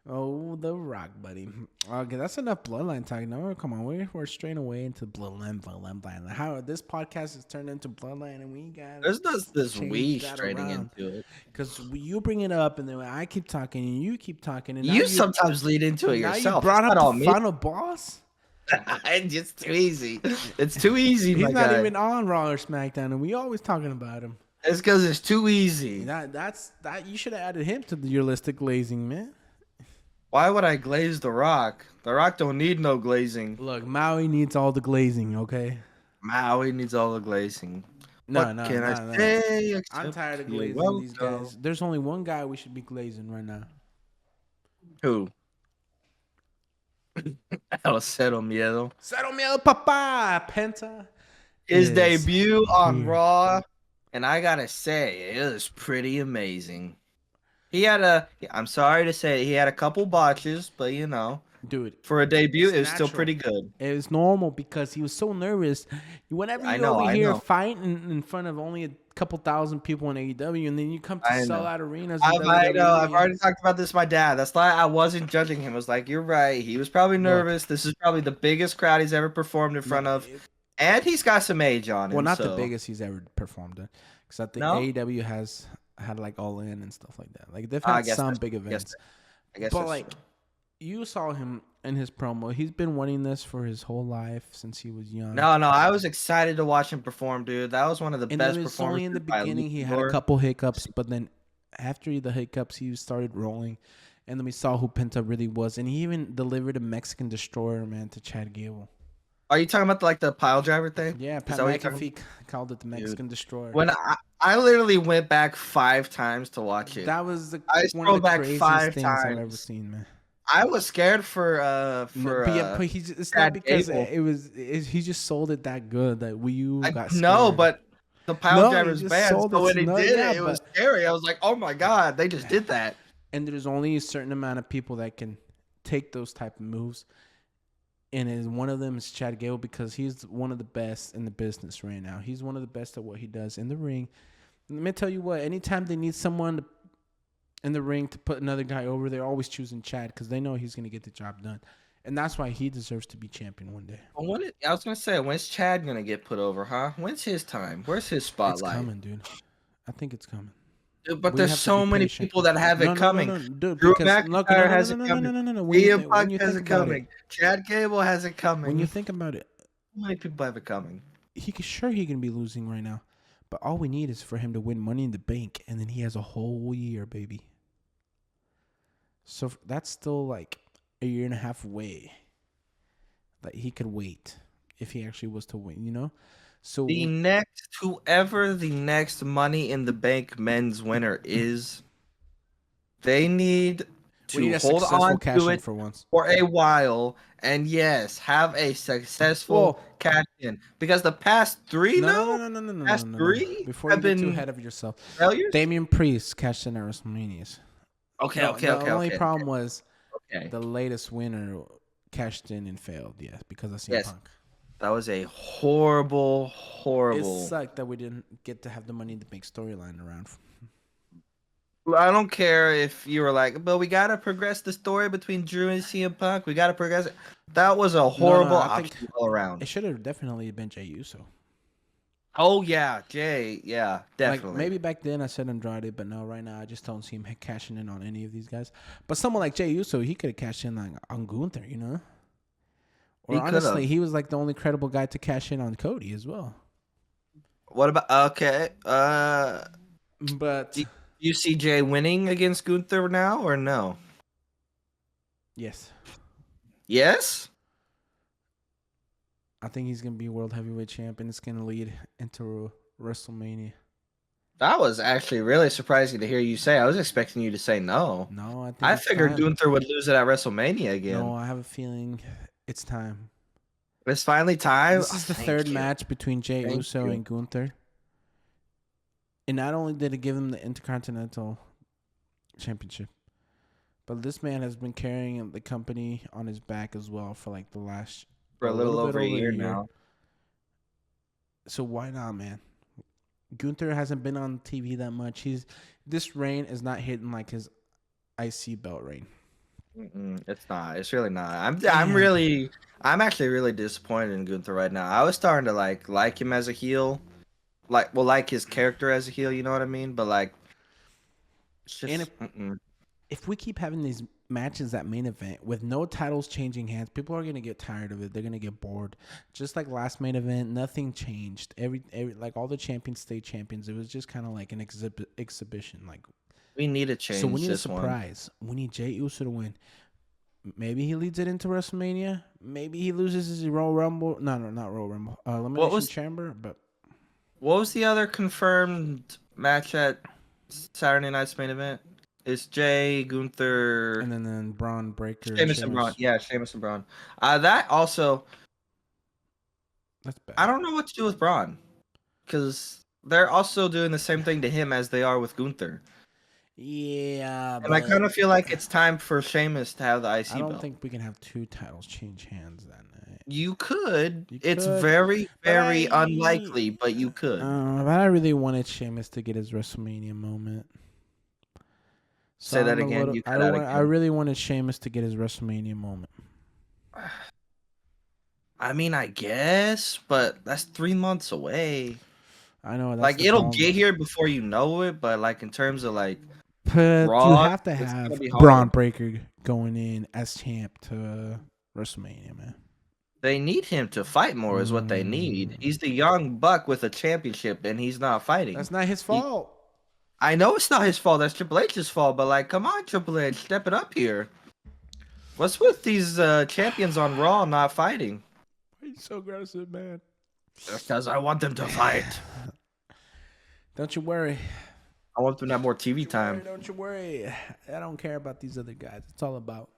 Oh, the Rock, buddy. Okay, that's enough bloodline talk. No, come on, we're straying away into bloodline. How this podcast has turned into bloodline, and we got There's this we straining into it because you bring it up, and then I keep talking, and you keep talking, and you sometimes lead into it yourself. You brought up the final boss. It's just too easy. It's too easy. He's not even on Raw or SmackDown, and we always talking about him. It's because it's too easy. That's you should have added him to your list of glazing, man. Why would I glaze The Rock? The Rock don't need no glazing. Look, Maui needs all the glazing, okay? Maui needs all the glazing. No. I say? I'm tired of glazing these guys. There's only one guy we should be glazing right now. Who? El Zero Miedo. Zero Miedo, papa. Penta. His debut on Raw, and I gotta say, it was pretty amazing. I'm sorry to say, he had a couple botches, but Dude, for a debut, it's it was still natural. pretty good. It was normal because he was so nervous. Whenever I you know, over I here know, fighting in front of only a couple thousand people in AEW, and then you come to I sell know. out arenas in I know. I've WWE. already talked about this with my dad. That's why I wasn't judging him. I was like, you're right. He was probably Look, nervous. This is probably the biggest crowd he's ever performed in no, front of. And he's got some age on well, him, not the so biggest he's ever performed in, because I think no. AEW has had like All In and stuff like that. Like they've I had guess some that's big I guess events, I guess but that's true. like you saw him in his promo. He's been wanting this for his whole life since he was young. No, I was excited to watch him perform, dude. That was one of the And it best was only in the performances by beginning he had a Luchador. couple hiccups, but then after the hiccups, he started rolling. And then we saw who Penta really was. And he even delivered a Mexican destroyer, man, to Chad Gable. Are you talking about the pile driver thing? Yeah, Is Pat that what you're talking McAfee called it the about? Dude, Mexican destroyer. when I literally went back 5 times to watch it. That was I one of the scrolled back craziest five things I've ever times. seen, man. I was scared for No, but yeah, but it's not Chad because Gable. he just sold it that good that you I got know, scared. but the pile No, he driver's just bad. sold So it. when he No, did yeah, it, it was but scary. I was like, oh my god, they just did that. and there's only a certain amount of people that can take those type of moves. And one of them is Chad Gable because he's one of the best in the business right now. He's one of the best at what he does in the ring. Let me tell you what, anytime they need someone in the ring to put another guy over, they're always choosing Chad because they know he's going to get the job done. And that's why he deserves to be champion one day. I was gonna say, when's Chad gonna get put over, huh? When's his time? Where's his It's spotlight? coming, dude. I think it's coming. Dude, but We there's have to be so many patient. people that have No, it no, no, coming. no, dude. Drew Because look, no, McIntyre no, no, has no, it no, no, coming. no, no, no. CM When Punk you has think it about it, coming. Chad Gable has it when you coming. think about it, So many people have it coming. he can be losing right now, but all we need is for him to win Money in the Bank, and then he has a whole year, baby. So that's still like a year and a half away that he could wait if he actually was to win, you know? So Whoever the next Money in the Bank men's winner is, they need we to need a hold successful on cash to in it for once. for a while, and yes, have a successful Well, cash in. Because the past three, no, no, no, no, no, no, no, no, no, past no, no. three Before you have get too been ahead of yourself, failures. Damian Priest cashed in at WrestleMania. Okay, The okay, the okay, only okay, problem was okay. the latest winner cashed in and failed. Yeah, because of CM Yes, Punk. that was a horrible, It horrible. sucked that we didn't get to have the Money to make storyline around. I don't care if you were like, but we gotta progress the story between Drew and CM Punk. We gotta progress it. That was a No, no, horrible I think option all around. it should have definitely been Jey Uso. Oh yeah, Jay. Yeah, Like definitely. maybe back then I said Andrade, but no, right now I just don't see him cashing in on any of these guys. But someone like Jey Uso, he could have cashed in like on Gunther, you know. Or He could honestly, have. he was like the only credible guy to cash in on Cody as well. What about okay? But Do you see Jay winning against Gunther now or no? yes, Yes. I think he's gonna be world heavyweight champion. It's gonna lead into WrestleMania. That was actually really surprising to hear you say. I was expecting you to say no. No, I think I it's figured time. Gunther would lose it at WrestleMania No, again. I have a feeling it's time. It's finally time. This Oh, is the thank third you. match between Jey Thank Uso you. and Gunther. And not only did it give him the Intercontinental Championship, but this man has been carrying the company on his back as well for like the last For a little over a year a year. now. So why not, man? Gunther hasn't been on TV that much. This reign is not hitting like his IC belt reign. It's not. It's really not. And I'm actually really disappointed in Gunther right now. I was starting to like him as a heel, like his character as a heel. You know what I mean? But like, it's and just. if we keep having these matches at main event with no titles changing hands, people are gonna get tired of it. They're gonna get bored. Just like last main event, nothing changed. Every like all the champions stayed champions. It was just kind of like an exhibition. Like We need to change so, we need a this one. surprise. We need Jey Uso to win. Maybe he leads it into WrestleMania. Maybe he loses his Royal Rumble. No, not Royal Rumble. Elimination Chamber. But What was the other confirmed match at Saturday night's main event? It's Jay, Gunther, and then Braun Breaker, Sheamus and Braun. Yeah, Sheamus and Braun. That also, That's bad. I don't know what to do with Braun, because they're also doing the same thing to him as they are with Gunther. Yeah, And I but kind of feel like it's time for Sheamus to have the I IC don't belt. think we can have 2 titles change hands that night. You could. You It's could, very, but very unlikely, but you could. I really wanted Sheamus to get his WrestleMania moment. So Say that I'm a again. little. You cut out I again. really wanted Sheamus to get his WrestleMania moment. I mean, I guess, but that's 3 months away. I know that's Like, the it'll problem. get here before you know it, but like in terms of like But you Raw, have to it's gonna have be Braun hard. Breaker going in as champ to WrestleMania, man. They need him to fight more, is what they need. He's the young buck with a championship, and he's not fighting. That's not his He, fault. I know it's not his fault. That's Triple H's fault. But like, come on, Triple H, step it up here. What's with these champions on Raw not fighting? He's so aggressive, man. Because I want them to fight. Don't you worry. I want them to have more TV time. Don't you worry. I don't care about these other guys. It's all about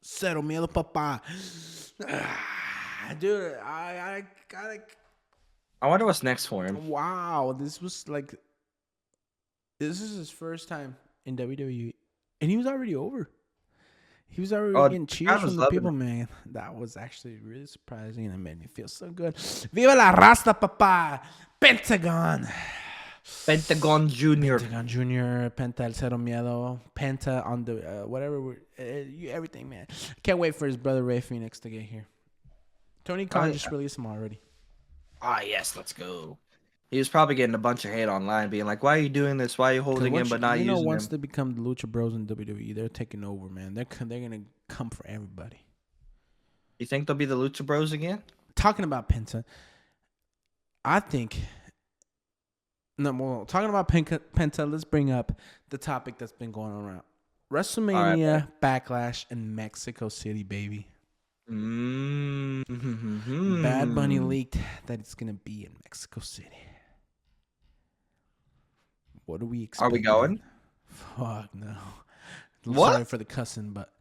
Zero Miedo, papa. Dude, I gotta. I wonder what's next for him. Wow, this is his first time in WWE, and he was already over. He was already getting cheers from the people, man. That was actually really surprising, and it made me feel so good. Viva la Rasta, papa! Pentagon! Pentagon Jr. Pentagon Jr., Penta El Zero Miedo, Penta on the whatever, everything, man. Can't wait for his brother Ray Phoenix to get here. Tony Khan just released him already. Ah, yes, let's go. He was probably getting a bunch of hate online, being like, "Why are you doing this? Why are you holding him but not using once him?" they become the Lucha Bros in WWE, they're taking over, man. They're gonna come for everybody. You think they'll be the Lucha Bros again? Talking about Penta, I think. No, well, talking about Penta, let's bring up the topic that's been going around. WrestleMania, Backlash, in Mexico City, baby. Mm-hmm. Bad Bunny leaked that it's going to be in Mexico City. What do we expect? Are we going? Fuck no. What? Sorry for the cussing, but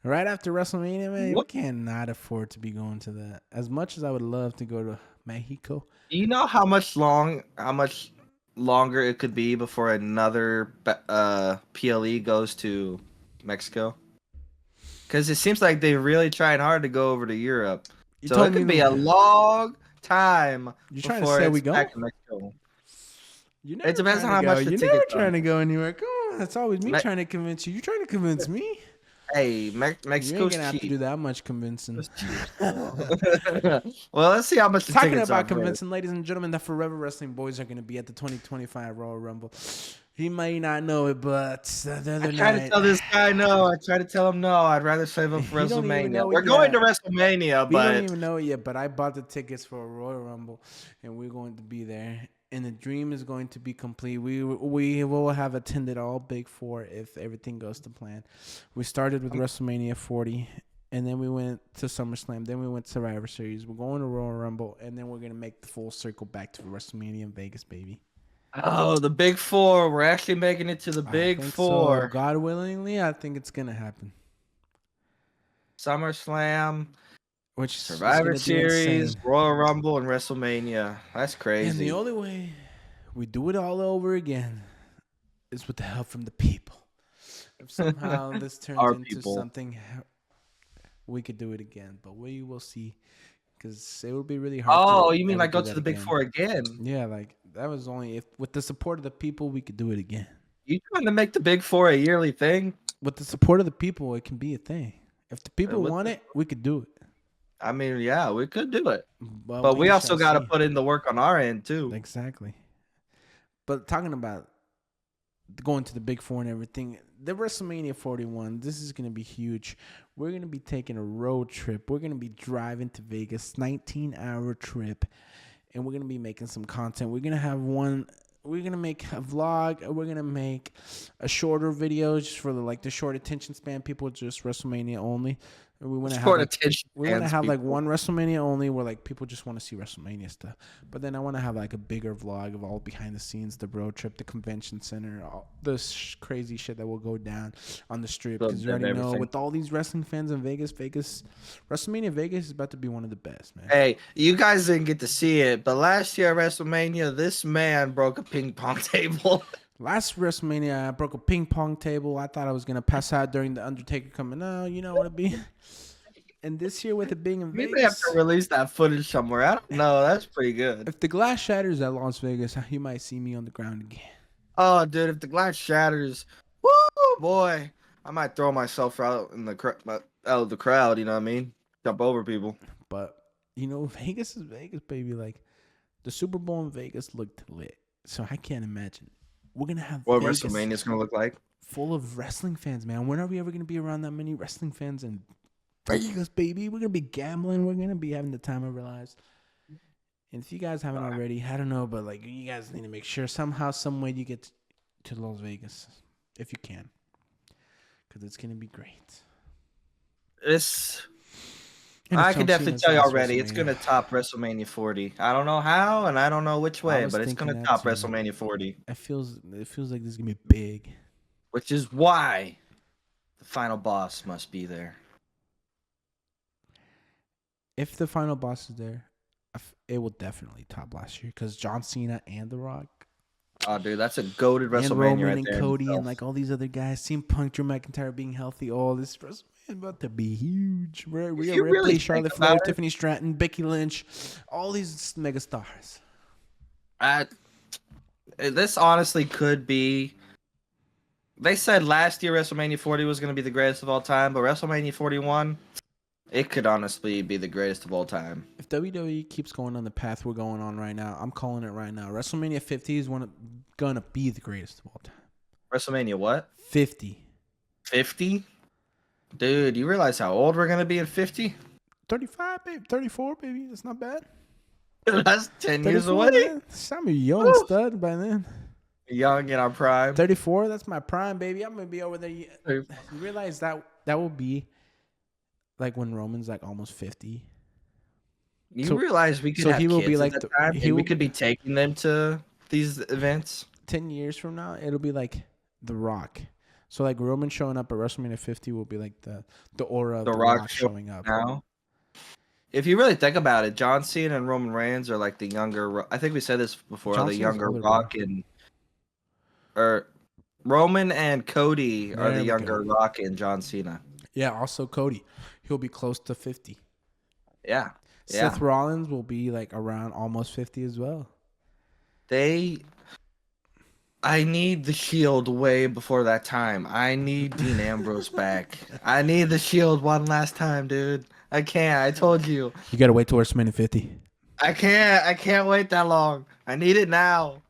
right after WrestleMania, man, What? we cannot afford to be going to that. As much as I would love to go to Mexico. Do you know how much longer it could be before another PLE goes to Mexico? Because it seems like they're really trying hard to go over to Europe. So it could be a long time before it's back in Mexico. It depends on how much the tickets are. You're never trying to go anywhere. Come on, that's always me trying to convince you. You're trying to convince me. Hey, You Mexico's ain't gonna have to cheap. do that much convincing. Well, let's see how much the Talking tickets about are. convincing, ladies and gentlemen, the Forever Wrestling Boys are gonna be at the 2025 Royal Rumble. He may not know it, but the other night, I try to tell this guy no. I try to tell him no. I'd rather save him for He don't even WrestleMania. know it We're going to yet. WrestleMania, We don't but even know it yet. But I bought the tickets for a Royal Rumble, and we're going to be there. And the dream is going to be complete. We will have attended all Big Four if everything goes to plan. We started with WrestleMania 40, and then we went to SummerSlam. Then we went to Survivor Series. We're going to Royal Rumble, and then we're gonna make the full circle back to WrestleMania in Vegas, baby. oh, the Big Four. We're actually making it to the Big Four. So. God willingly, I think it's gonna happen. SummerSlam, Which Survivor Series, Royal Rumble, and WrestleMania. That's crazy. And the only way we do it all over again is with the help from the people. If somehow this turns into something, we could do it again. But we will see, because it will be really hard. Oh, you mean like go to the Big Four again? Yeah, like that was only if with the support of the people we could do it again. You trying to make the Big Four a yearly thing? With the support of the people, it can be a thing. If the people want it, we could do it. I mean, yeah, we could do it. But we also got to put in the work on our end, too. Exactly. But talking about going to the Big Four and everything, the WrestleMania 41, this is going to be huge. We're going to be taking a road trip. We're going to be driving to Vegas, 19-hour trip, and we're going to be making some content. We're going to have we're going to make a vlog. We're going to make a shorter video just for the short attention span people, just WrestleMania only. We want to have like one WrestleMania only where like people just want to see WrestleMania stuff. But then I want to have like a bigger vlog of all behind the scenes, the road trip, the convention center, all this crazy shit that will go down on the strip. Because you already know with all these wrestling fans in Vegas, WrestleMania Vegas is about to be one of the best, man. Hey, you guys didn't get to see it, but last year at WrestleMania, this man broke a ping pong table. Last WrestleMania, I broke a ping pong table. I thought I was gonna pass out during the Undertaker coming out. You know what it be. And this year, with it being in We may have to Vegas, release that footage somewhere. I don't know. That's pretty good. if the glass shatters at Las Vegas, you might see me on the ground again. Oh, dude, if the glass shatters, woo, boy, I might throw myself out in the out of the crowd. You know what I mean? Jump over people. But Vegas is Vegas, baby. Like the Super Bowl in Vegas looked lit, so I can't imagine we're gonna have What Vegas WrestleMania's gonna look like? full of wrestling fans, man. When are we ever gonna be around that many wrestling fans in Vegas, baby? We're gonna be gambling. We're gonna be having the time of our lives. And if you guys haven't already, I don't know, but like you guys need to make sure somehow, some way you get to Las Vegas if you can, because it's gonna be great. I can definitely tell you already, it's gonna top WrestleMania 40. I don't know how, and I don't know which way, but it's gonna top WrestleMania 40. It feels like this is gonna be big. Which is why the final boss must be there. If the final boss is there, it will definitely top last year because John Cena and The Rock. Oh, dude, that's a goated WrestleMania and Roman right and there. Cody and like all these other guys. CM Punk, Drew McIntyre being healthy. Oh, this WrestleMania is about to be huge. Rhea Ripley, really Charlotte Flair, Tiffany Stratton, Becky Lynch, all these mega stars. This honestly could be. They said last year WrestleMania 40 was going to be the greatest of all time, but WrestleMania 41, it could honestly be the greatest of all time. If WWE keeps going on the path we're going on right now, I'm calling it right now. WrestleMania 50 is going to be the greatest of all time. WrestleMania what? 50. 50? Dude, you realize how old we're going to be in 50? 35, baby. 34, baby. That's not bad. That's 10 years away. Man. I'm a young stud by then. Young in our prime. 34, that's my prime, baby. I'm going to be over there. You realize that will be like when Roman's like almost 50. You realize we could have he will kids be like at that time, and we could be taking them to these events? 10 years from now, it'll be like The Rock. So like Roman showing up at WrestleMania 50 will be like the aura of The Rock showing up. Now, if you really think about it, John Cena and Roman Reigns are like the younger. I think we said this before. The younger Rock or Roman and Cody are the younger Rock and John Cena. Yeah. Also Cody, he'll be close to 50. Yeah. Seth Rollins will be like around almost 50 as well. I need the Shield way before that time. I need Dean Ambrose back. I need the Shield one last time, dude. I can't. I told you. You gotta wait till WrestleMania 50. I can't wait that long. I need it now.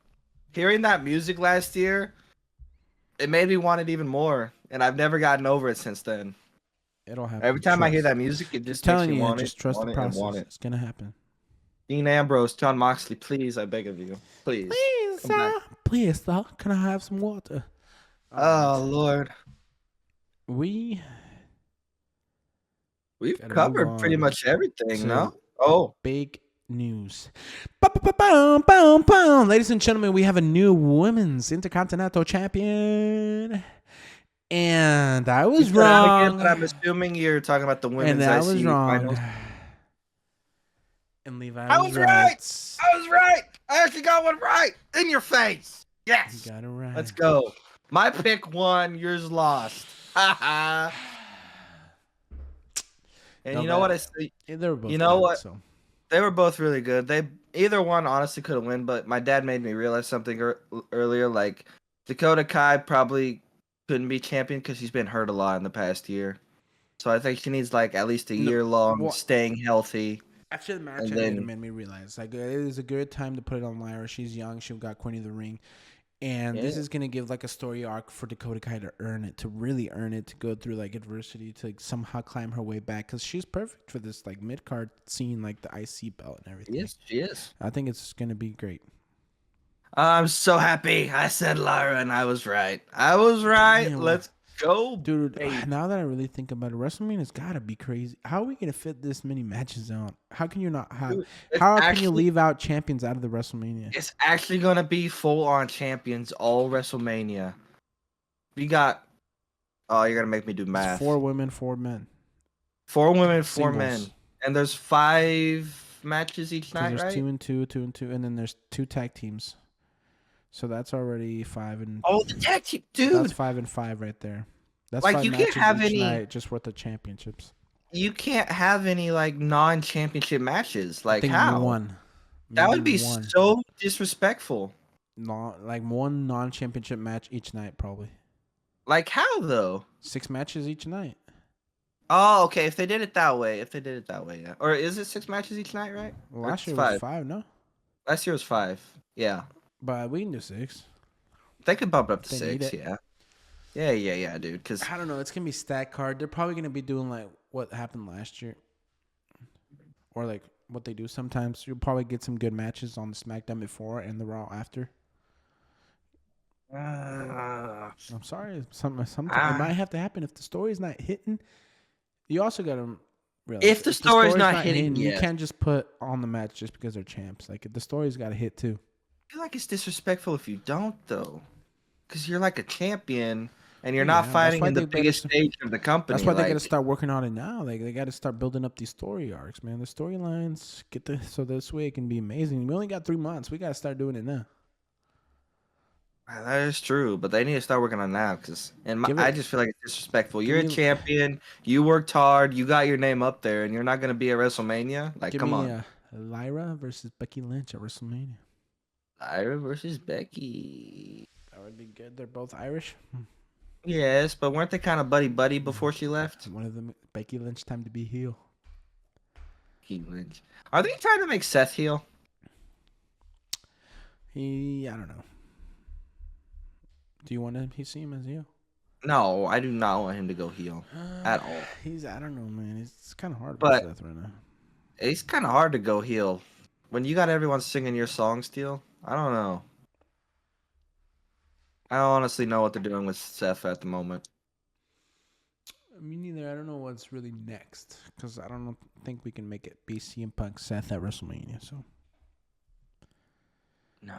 Hearing that music last year, it made me want it even more, and I've never gotten over it since then. It'll happen. Every time I hear that music, it just makes me want it. Just trust the process. It's gonna happen. Dean Ambrose, Jon Moxley, please, I beg of you, please. Please, sir. Can I have some water? Oh Lord. We've covered pretty much everything, no? Oh, big news. Ladies and gentlemen, we have a new women's Intercontinental Champion. And I was wrong. But I'm assuming you're talking about the women's And I IC was wrong. finals. And Levi I was right. I was right. I actually got one right. In your face. Yes. You got it right. Let's go. My pick won. Yours lost. And you know what I say? They were both They were both really good. Either one honestly could have won, but my dad made me realize something earlier. Like Dakota Kai probably couldn't be champion because he's been hurt a lot in the past year. So I think she needs like at least a year long staying healthy. After the match, it made me realize like it is a good time to put it on Lyra. She's young. She got Queen of the Ring. And this is going to give like a story arc for Dakota Kai to earn it, to really earn it, to go through like adversity, to like, somehow climb her way back. Because she's perfect for this like mid-card scene, like the IC belt and everything. Yes, she is. I think it's going to be great. I'm so happy. I said Lyra and I was right. I was right. Damn. Let's go, dude. Now that I really think about it, WrestleMania's got to be crazy. How are we going to fit this many matches out? How can you not have? How can you leave out champions out of the WrestleMania? It's actually going to be full-on champions all WrestleMania. We got. Oh, you're going to make me do math. It's 4 women, 4 men. 4 women, 4 men. And there's 5 matches each night, there's right? 2 and 2, 2 and 2, and then there's 2 tag teams. So that's already 5 and. Oh, the tag team, That's dude. 5 and 5 right there. That's Like 5 you can't matches have each any. night, just worth of championships. You can't have any like non-championship matches. I Like think how? one, That maybe would be one, so disrespectful. like one non-championship match each night, probably Like how though? 6 matches each night. Oh, okay. If they did it that way, yeah. Or is it 6 matches each night, right? Well, Or last it's year was five. 5, no, Last year was 5. Yeah, but we can do 6 they could bump it up if to they need 6. it. Yeah, yeah, dude. Because I don't know. It's gonna be stack card. They're probably gonna be doing like what happened last year, or like what they do sometimes. You'll probably get some good matches on the SmackDown before and the Raw after. I'm sorry. Sometimes it might have to happen if the story's not hitting. You also gotta realize if the if the story's story's not not hitting, hitting, you yes. can't just put on the match just because they're champs. Like the story's got to hit too. I feel like it's disrespectful if you don't though, because you're like a champion and you're Well, not yeah, that's fighting why in the they better. biggest stage of the That's company. why they got to Like, start working on it now. Like they got to start building up these story arcs, man. The storylines so this way it can be amazing. We only got 3 months. We got to start doing it now. that is true, but they need to start working on that because, Give I it. just feel like it's disrespectful. Give You're a me. champion. You worked hard. You got your name up there, and you're not gonna be at WrestleMania. Like, Give come me on. Lyra versus Becky Lynch at WrestleMania. Ira versus Becky. That would be good. They're both Irish. Yes, but weren't they kind of buddy before she left? One of them, Becky Lynch, time to be heel. Becky Lynch. Are they trying to make Seth heel? I don't know. Do you want to see him as heel? No, I do not want him to go heel at all. I don't know, man. It's kind of hard with But Seth right now. it's kind of hard to go heel when you got everyone singing your song still. I don't know. I don't honestly know what they're doing with Seth at the moment. Me neither. I don't know what's really next because I don't think we can make it be CM Punk Seth at WrestleMania. So, No.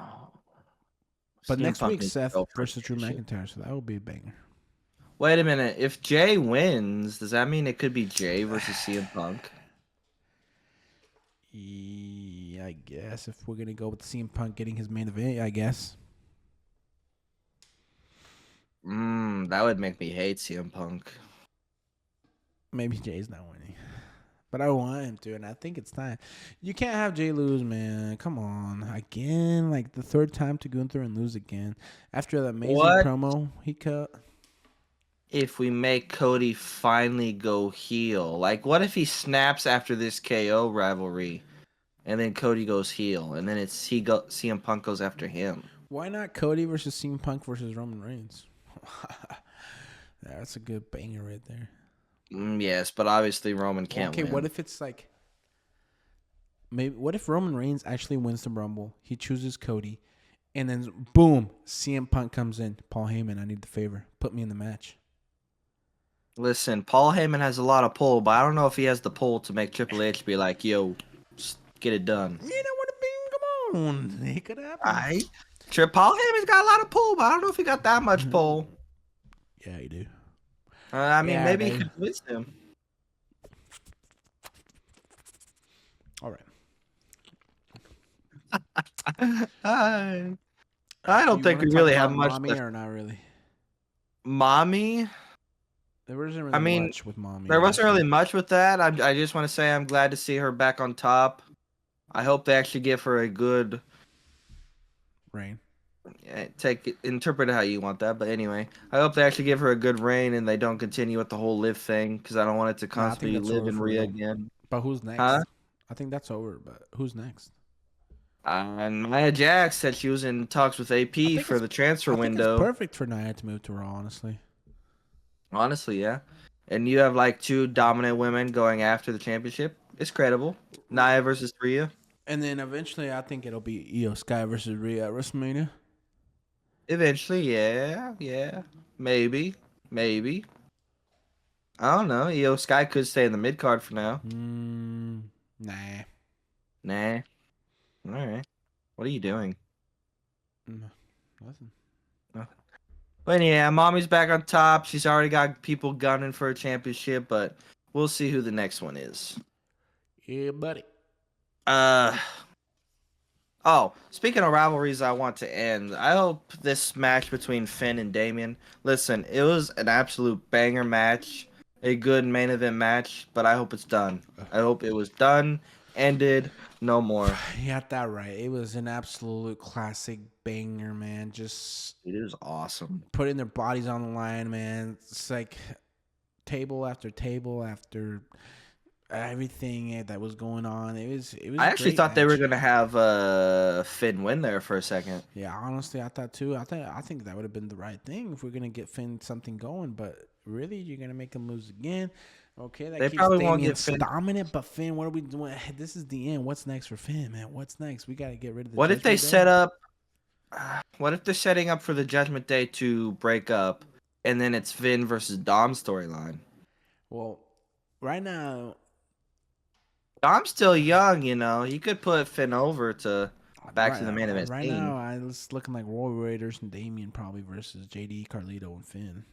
but CM next Punk week needs to Seth go for versus Drew championship. McIntyre, so that will be a banger. Wait a minute. If Jay wins, does that mean it could be Jay versus CM Punk? Yeah, I guess if we're gonna go with CM Punk getting his main event, I guess. That would make me hate CM Punk. Maybe Jay's not winning, but I want him to, and I think it's time. You can't have Jay lose, man. Come on, again, like the third time to go through and lose again after that amazing What promo he cut. if we make Cody finally go heel? Like, what if he snaps after this KO rivalry, and then Cody goes heel, and then CM Punk goes after him? Why not Cody versus CM Punk versus Roman Reigns? That's a good banger right there. Yes, but obviously Roman can't Okay, win. what if it's like maybe what if Roman Reigns actually wins the Rumble? He chooses Cody, and then boom, CM Punk comes in. Paul Heyman, I need the favor. Put me in the match. Listen, Paul Heyman has a lot of pull, but I don't know if he has the pull to make Triple H be like, "Yo, just get it done." You know what I mean? Come on, it could happen. Paul Heyman's got a lot of pull, but I don't know if he got that much pull. Yeah, you do. I mean, Yeah, maybe he they- could convince him. All right. I don't You think wanna we talk really about have much Mommy left. or not really? Mommy? There wasn't really I mean, much with Mommy. there wasn't honestly. really much with that. I just want to say I'm glad to see her back on top. I hope they actually give her a good Reign. interpret it how you want that. But anyway, I hope they actually give her a good reign and they don't continue with the whole live thing because I don't want it to Nah, I think constantly that's live over in for Rhea real. again. But who's next? Huh? I think that's over. But who's next? And Nia Jax said she was in talks with AP for the transfer I think it's window. perfect for Nia to move to Raw. Honestly. Honestly, yeah. And you have like 2 dominant women going after the championship. It's credible. Nia versus Rhea. And then eventually, I think it'll be Io Sky versus Rhea at WrestleMania. Eventually, yeah. Maybe. I don't know. Io Sky could stay in the mid card for now. Nah. Nah. Alright. What are you doing? Nothing. But yeah, Mommy's back on top. She's already got people gunning for a championship, but we'll see who the next one is. Yeah, buddy. I Oh, speaking of rivalries, I want to end. I hope this match between Finn and Damien. Listen, it was an absolute banger match, a good main event match, but I hope it's done. I hope it was done, ended, no more. You got that right. It was an absolute classic banger, man. Just It is awesome. putting their bodies on the line, man. It's like table after everything that was going on. It was I a actually great thought they were match. gonna have Finn win there for a second. Yeah, honestly, I thought too. I think that would have been the right thing if we're gonna get Finn something going. But really, you're gonna make him lose again. Okay, that They keeps probably won't Damien get Finn. dominant. But Finn, what are we doing? This is the end. What's next for Finn, man? What's next? We gotta get rid of the What if they Judgment set Day. up? What if they're setting up for the Judgment Day to break up, and then it's Finn versus Dom storyline? Well, right now, Dom's still young, you know. He could put Finn over to back to the main right, event right now, scene. it's looking like Roy Raiders and Damien probably versus JD, Carlito, and Finn.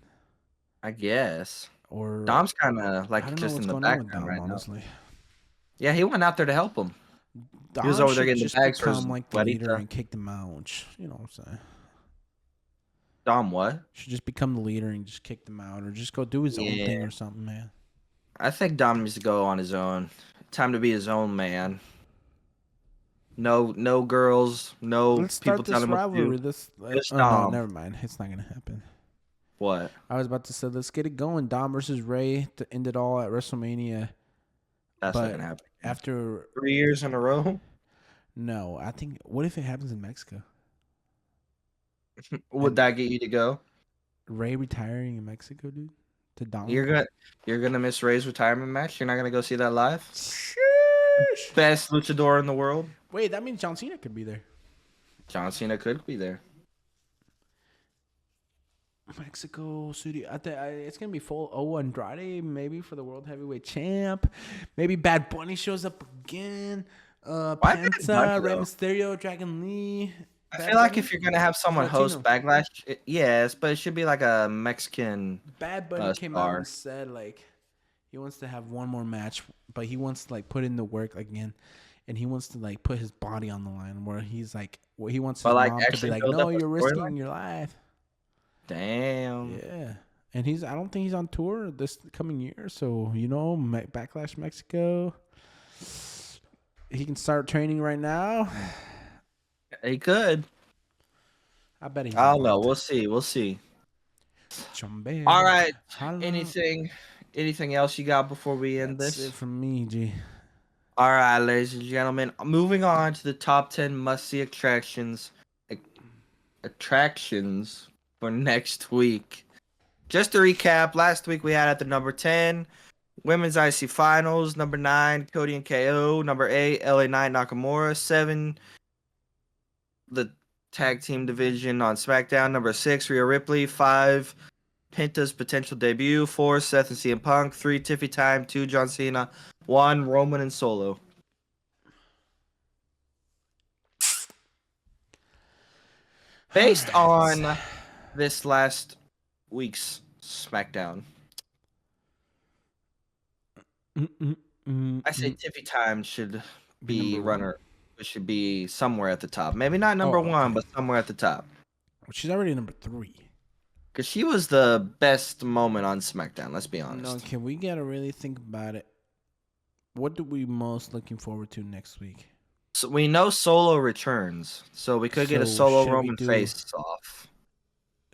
I guess. Or Dom's kind of I like don't know just what's in the going on with background Dom, right now. honestly. Yeah, he went out there to help him. He was Dom over there should getting the just bags for his become like the leader weddita. and kick them out. You know what I'm saying? Dom, what? Should just become the leader and just kick them out, or just go do his own Yeah, thing or something, man. I think Dom needs to go on his own. Time to be his own man. No, no girls, no Let's people start telling this him what to do. rivalry. Just Oh no, Dom. never mind. It's not gonna happen. What? I was about to say let's get it going. Dom versus Ray to end it all at WrestleMania. That's not But gonna happen. after 3 years in a row. no, I think what if it happens in Mexico Would and that get you to go? Ray retiring in Mexico, dude, to Dom? You're gonna you're gonna miss Ray's retirement match. You're not gonna go see that live. Sheesh. Best luchador in the world. Wait, that means John Cena could be there. John Cena could be there. Mexico City. I think it's gonna be full. Oh, Andrade maybe for the World Heavyweight Champ. Maybe Bad Bunny shows up again. Why Bad Penta, Bunny Rey though? Mysterio, Dragon Lee. I Bad feel like Bunny. if you're gonna have He's someone host Latino. Backlash, yes, but it should be like a Mexican Bad Bunny came out and star. said like he wants to have one more match, but he wants to like put in the work again, and he wants to like put his body on the line. Where he's like, he wants But his like mom to be actually like, build "No, up a you're storyline. risking your life." Damn. Yeah. And I don't think he's on tour this coming year. So, Backlash Mexico. He can start training right now. He could. I bet he's I don't know. involved. We'll see. We'll see. Chumbe. All right. Hala. Anything else you got before we end That's this? it from me, G. All right, ladies and gentlemen. Moving on to the top 10 must-see attractions for next week. Just to recap, last week we had at the number 10, Women's IC Finals. Number 9, Cody and KO. Number 8, LA Knight Nakamura. 7, the Tag Team Division on SmackDown. Number 6, Rhea Ripley. 5, Penta's potential debut. 4, Seth and CM Punk. 3, Tiffy Time. 2, John Cena. 1, Roman and Solo. Based on this last week's SmackDown, I say Tiffy Time should be number one? runner. It should be somewhere at the top. Maybe not number Oh, one, okay. but somewhere at the top. She's already number 3. Because she was the best moment on SmackDown, let's be No, honest. can we gotta really think about it? What do we most looking forward to next week? So we know Solo returns, so we could get a So Solo should we Roman do face off.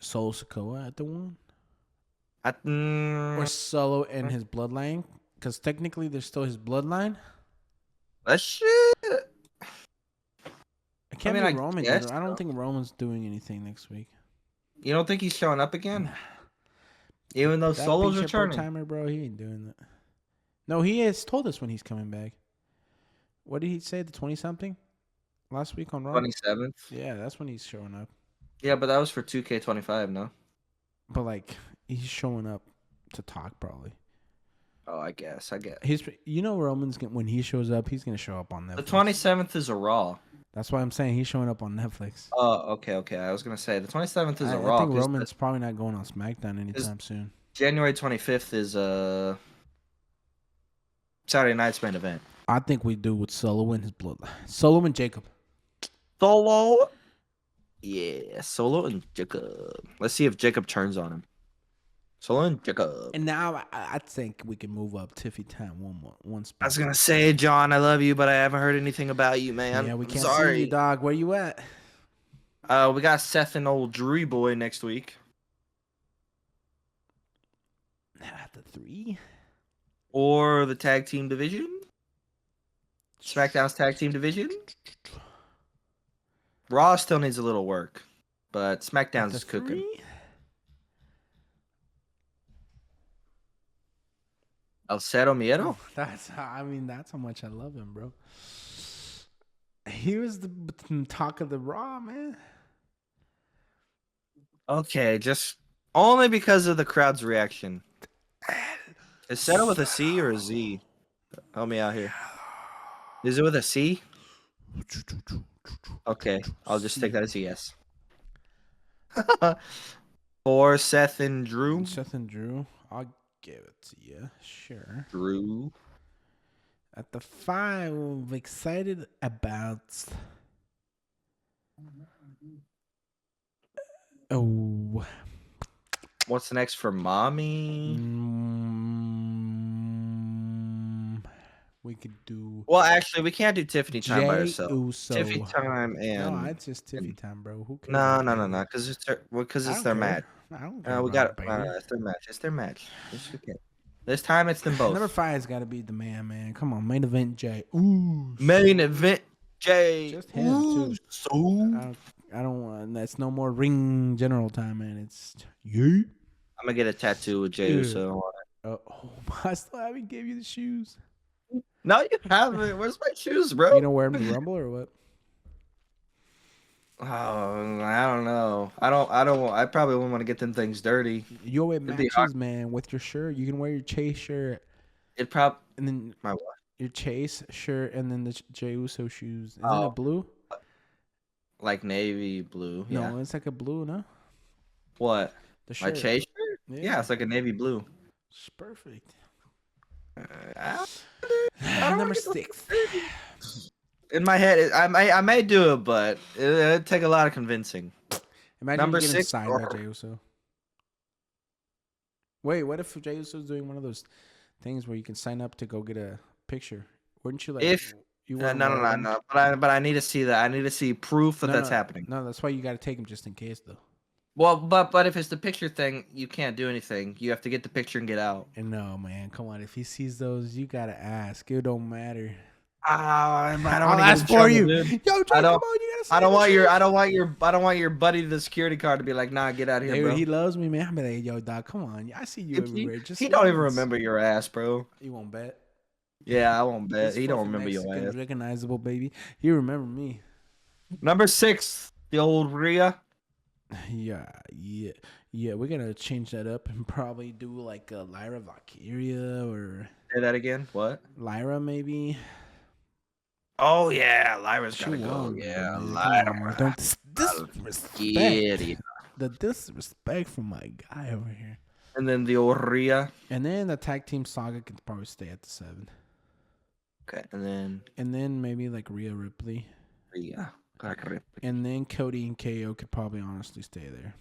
Solo Sokoa at the one? I, Or Solo and his bloodline? Because technically they're still his bloodline. that shit. It can't mean, be I Roman guess either. I don't so. think Roman's doing anything next week. You don't think he's showing up again? Even though That Solo's Bishop returning. timer, bro, he ain't doing that. No, he has told us when he's coming back. What did he say? The 20-something? Last week on Raw? 27th. Yeah, that's when he's showing up. Yeah, but that was for 2K25, no? But, like, he's showing up to talk, probably. Oh, I guess. Roman's when he shows up, he's gonna show up on Netflix. The 27th is a Raw. That's why I'm saying he's showing up on Netflix. Oh, okay. I was gonna say the 27th is a I Raw. think 'Cause Roman's probably not going on SmackDown anytime soon. January 25th is Saturday night's main event. I think we do with Solo and his bloodline. Solo and Jacob. Solo. Yeah, Solo and Jacob. Let's see if Jacob turns on him. Solo and Jacob. And now I think we can move up Tiffy time one I spot. was gonna say, John, I love you, but I haven't heard anything about you, man. Yeah, we I'm can't see you, sorry. dog. Where you at? We got Seth and old Drury boy next week. At the 3? Or the tag team division. SmackDown's tag team division. Raw still needs a little work, but SmackDown's the is cooking. 3? El Zero Miedo? That's how much I love him, bro. He was the talk of the Raw, man. Okay, just only because of the crowd's reaction. Is Zero with a C or a Z? Help me out here. Is it with a C? Okay, I'll just take that as a yes. For Seth and Drew. Seth and Drew. I'll give it to you. Sure. Drew. At the 5, I'm excited about. Oh. What's next for Mommy? We could do. Well, actually, we can't do Tiffany time by Jey herself. Uso. Tiffany time and No, it's just Tiffy time, bro. Who cares? no, because it's their match. I don't care. We got it's their match. It's their match. It's okay. This time it's them both. Number 5's got to be the man. Come on, main event Jey. Ooh, Main event Jey. just him too. So I don't want. That's no more ring general time, man. It's you. I'm gonna get a tattoo with Jey Uso. Oh, I still haven't gave you the shoes. No, you haven't. Where's my shoes, bro? You don't wear them to Rumble or what? Oh, I don't know. I probably wouldn't want to get them things dirty. You'll wear matches, man, with your shirt. You can wear your Chase shirt. It probably and then my what? Your Chase shirt and then the Jey Uso shoes. Isn't it blue? Like navy blue. Yeah. No, it's like a blue, no? What? The shirt. My Chase shirt? Yeah, it's like a navy blue. It's perfect. Number 6. In my head, I may do it, but it'd take a lot of convincing. Imagine number getting 6 signed by Jey Uso. Wait, what if Jey Uso's doing one of those things where you can sign up to go get a picture? Wouldn't you like? If you no. But I need to see that. I need to see proof that that's happening. No, that's why you got to take him just in case, though. Well, but if it's the picture thing, you can't do anything. You have to get the picture and get out. And no, man, come on. If he sees those, you gotta ask. It don't matter. I don't I'll ask for you. Yo, Jay, come on, you gotta. I don't want your buddy the security card to be like, nah, get out of here, bro. He loves me, man. I'm like, yo, dog, come on. I see you everywhere. Just he don't even remember your ass, bro. You won't bet. Yeah, I won't bet. He don't remember your ass. Recognizable, baby. You remember me. Number 6, the old Rhea. Yeah. We're gonna change that up and probably do like a Lyra Valkyria or. Say that again. What? Lyra, maybe. Oh yeah, Lyra's gotta go. Yeah, Lyra. Don't disrespect. The disrespect from my guy over here. And then the old Rhea. And then the tag team saga could probably stay at the 7. Okay, and then maybe like Rhea Ripley. Rhea. And then Cody and KO could probably honestly stay there.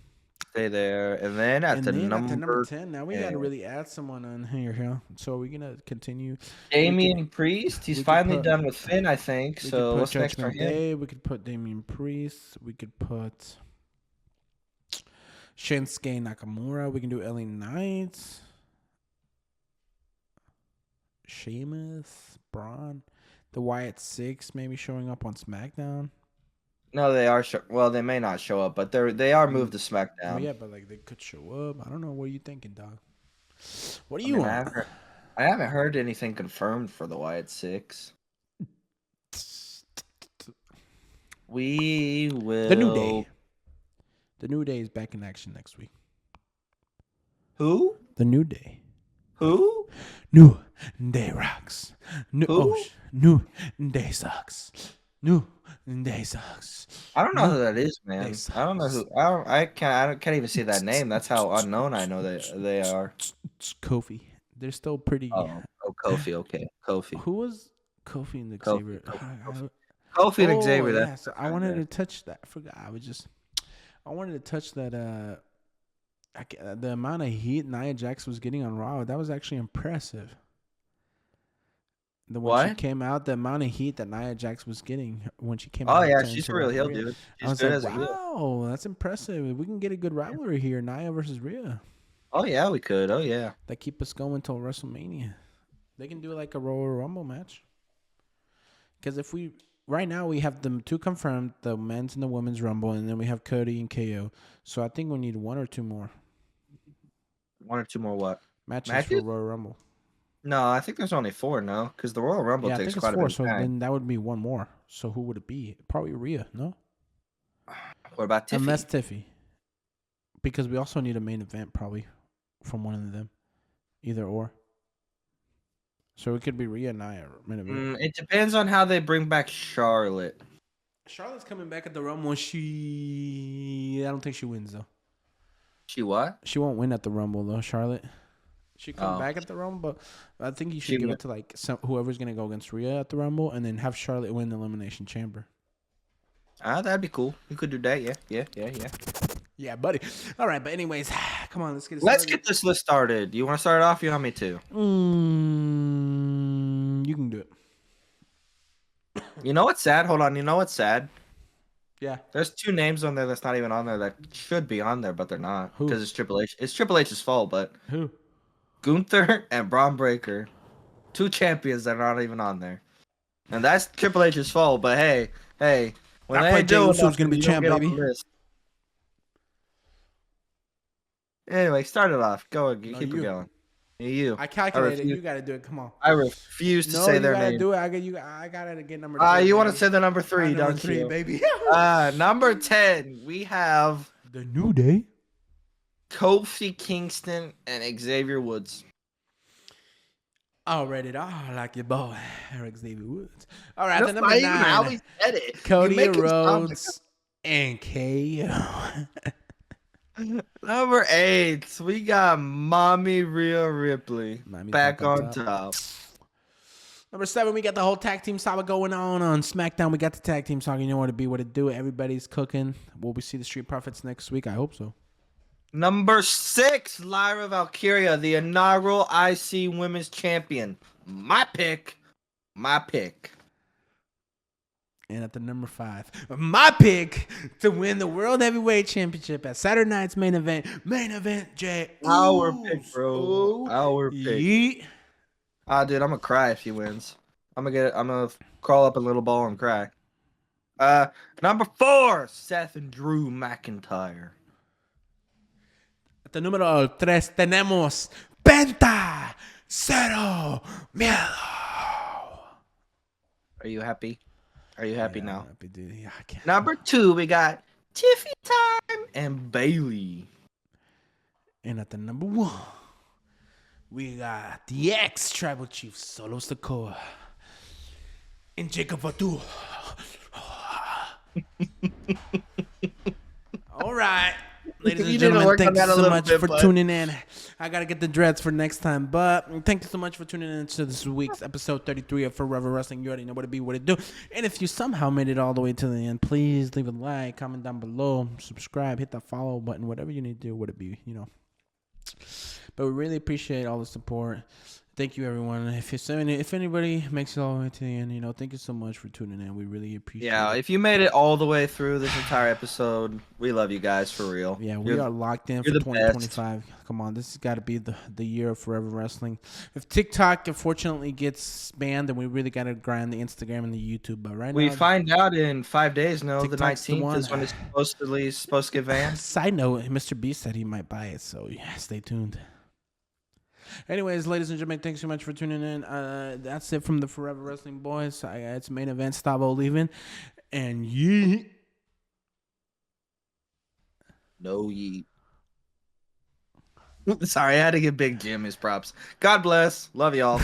Stay there. And then at number 10, now we got to really add someone on here. So are we going to continue? Damian Priest. He's finally done with Finn, I think. So what's next for him? We could put Damian Priest. We could put Shinsuke Nakamura. We can do LA Knight. Sheamus. Braun. The Wyatt 6 maybe showing up on SmackDown. No, they are. Well, they may not show up, but they are moved to SmackDown. Oh, yeah, but like they could show up. I don't know. What are you thinking, dog? What do you want? I haven't heard anything confirmed for the Wyatt 6. We will. The New Day. The New Day is back in action next week. Who? The New Day. Who? New Day rocks. New Day sucks. New Day sucks. I don't know who that is, man. I don't know who. I can't even see that name. That's how unknown I know they are. It's Kofi. They're still pretty. Oh, Kofi. Okay, Kofi. Who was Kofi and Xavier? Kofi and Oh Xavier. That's yeah, so I wanted to touch that. I forgot. I wanted to touch that. The amount of heat Nia Jax was getting on Raw, that was actually impressive. When she what? came out, the amount of heat that Nia Jax was getting when she came Oh out yeah, to she's into a real heel, Rhea, dude. I She's was good like, as a heel. wow, that's impressive. We can get a good Yeah. rivalry here, Nia versus Rhea. Oh yeah, we could. Oh yeah. That keep us going till WrestleMania. They can do like a Royal Rumble match. Because if we right now we have the two confirmed, the men's and the women's Rumble, and then we have Cody and KO. So I think we need one or two more One or two more what? matches for Matches? Royal Rumble. No, I think there's only 4 now, because the Royal Rumble Yeah, I takes think it's quite a bit four. of So time. then that would be one more. So who would it be? Probably Rhea, no? What about Tiffy? Unless Tiffy. Because we also need a main event probably from one of them. Either or. So it could be Rhea and Nia main event. It depends on how they bring back Charlotte. Charlotte's coming back at the Rumble. I don't think she wins though. She what? She won't win at the Rumble though, Charlotte. She come Oh, back at the Rumble, but I think you she should give went. it to like whoever's gonna go against Rhea at the Rumble, and then have Charlotte win the Elimination Chamber. That'd be cool. You could do that. Yeah. Yeah, buddy. All right, but anyways, come on, let's get it Let's started. get this list started. You want to start it off? You want me to? You can do it. You know what's sad? Hold on. You know what's sad? Yeah. There's 2 names on there that's not even on there that should be on there, but they're not Who? because it's Triple H. It's Triple H's fault, but Who? Gunther and Braun Breaker, 2 champions that are not even on there, and that's Triple H's fault. But hey, when I they thought ain't Jey doing Uso was nothing, gonna be you don't champ, get on the baby. list. Anyway, start it off. Go, No, keep it you. going. You. I calculated. You got to do it. Come on. I refuse to No, say you their gotta name. do it. I gotta get number 3. You want to baby. say the number 3, Number don't 3, you? baby. Number 10, we have The New Day. Kofi Kingston and Xavier Woods. All rated R, like your boy, Eric Xavier Woods. All right, That's the number not even how 9, he said it. Cody You make it sound Rhodes and KO. Number 8, we got Mommy Rhea Ripley Mommy's back back on on top. Number 7, we got the whole tag team saga going on SmackDown. We got the tag team saga. You know what it be, what it do. Everybody's cooking. Will we see the Street Profits next week? I hope so. Number 6, Lyra Valkyria, the inaugural IC Women's Champion. My pick. And at the number 5, my pick to win the World Heavyweight Championship at Saturday night's main event. Jay. Our pick, bro. Our pick. Yeet. Dude, I'm gonna cry if he wins. I'm gonna crawl up a little ball and cry. Number 4, Seth and Drew McIntyre. At the número 3 tenemos Penta Zero Miedo. Are you happy? Are you happy now? Happy, dude. Yeah, I can't. Number 2, we got Tiffy Time and Bailey. And at the number 1, we got the ex-Tribal Chief Solo Sikoa and Jacob Fatu. All right. Ladies and gentlemen, thank you so much for tuning in. I got to get the dreads for next time. But thank you so much for tuning in to this week's episode 33 of Forever Wrestling. You already know what it be, what it do. And if you somehow made it all the way to the end, please leave a like, comment down below, subscribe, hit that follow button, whatever you need to do, what it be, you know. But we really appreciate all the support. Thank you, everyone. If anybody makes it all the way to the end, you know, thank you so much for tuning in. We really appreciate it. Yeah, if you made it all the way through this entire episode, we love you guys for real. Yeah, we are locked in for 2025. Come on, this has got to be the year of Forever Wrestling. If TikTok unfortunately gets banned, then we really got to grind the Instagram and the YouTube. But right now, we find out in 5 days. No, the TikTok's the 19th one. is when it's supposed to get banned. Side note: Mr. Beast said he might buy it, so yeah, stay tuned. Anyways, ladies and gentlemen, thanks so much for tuning in. That's it from the Forever Wrestling Boys. It's main event, Stavo leaving, and yeet. No yeet. Sorry, I had to give Big Jim his props. God bless. Love y'all.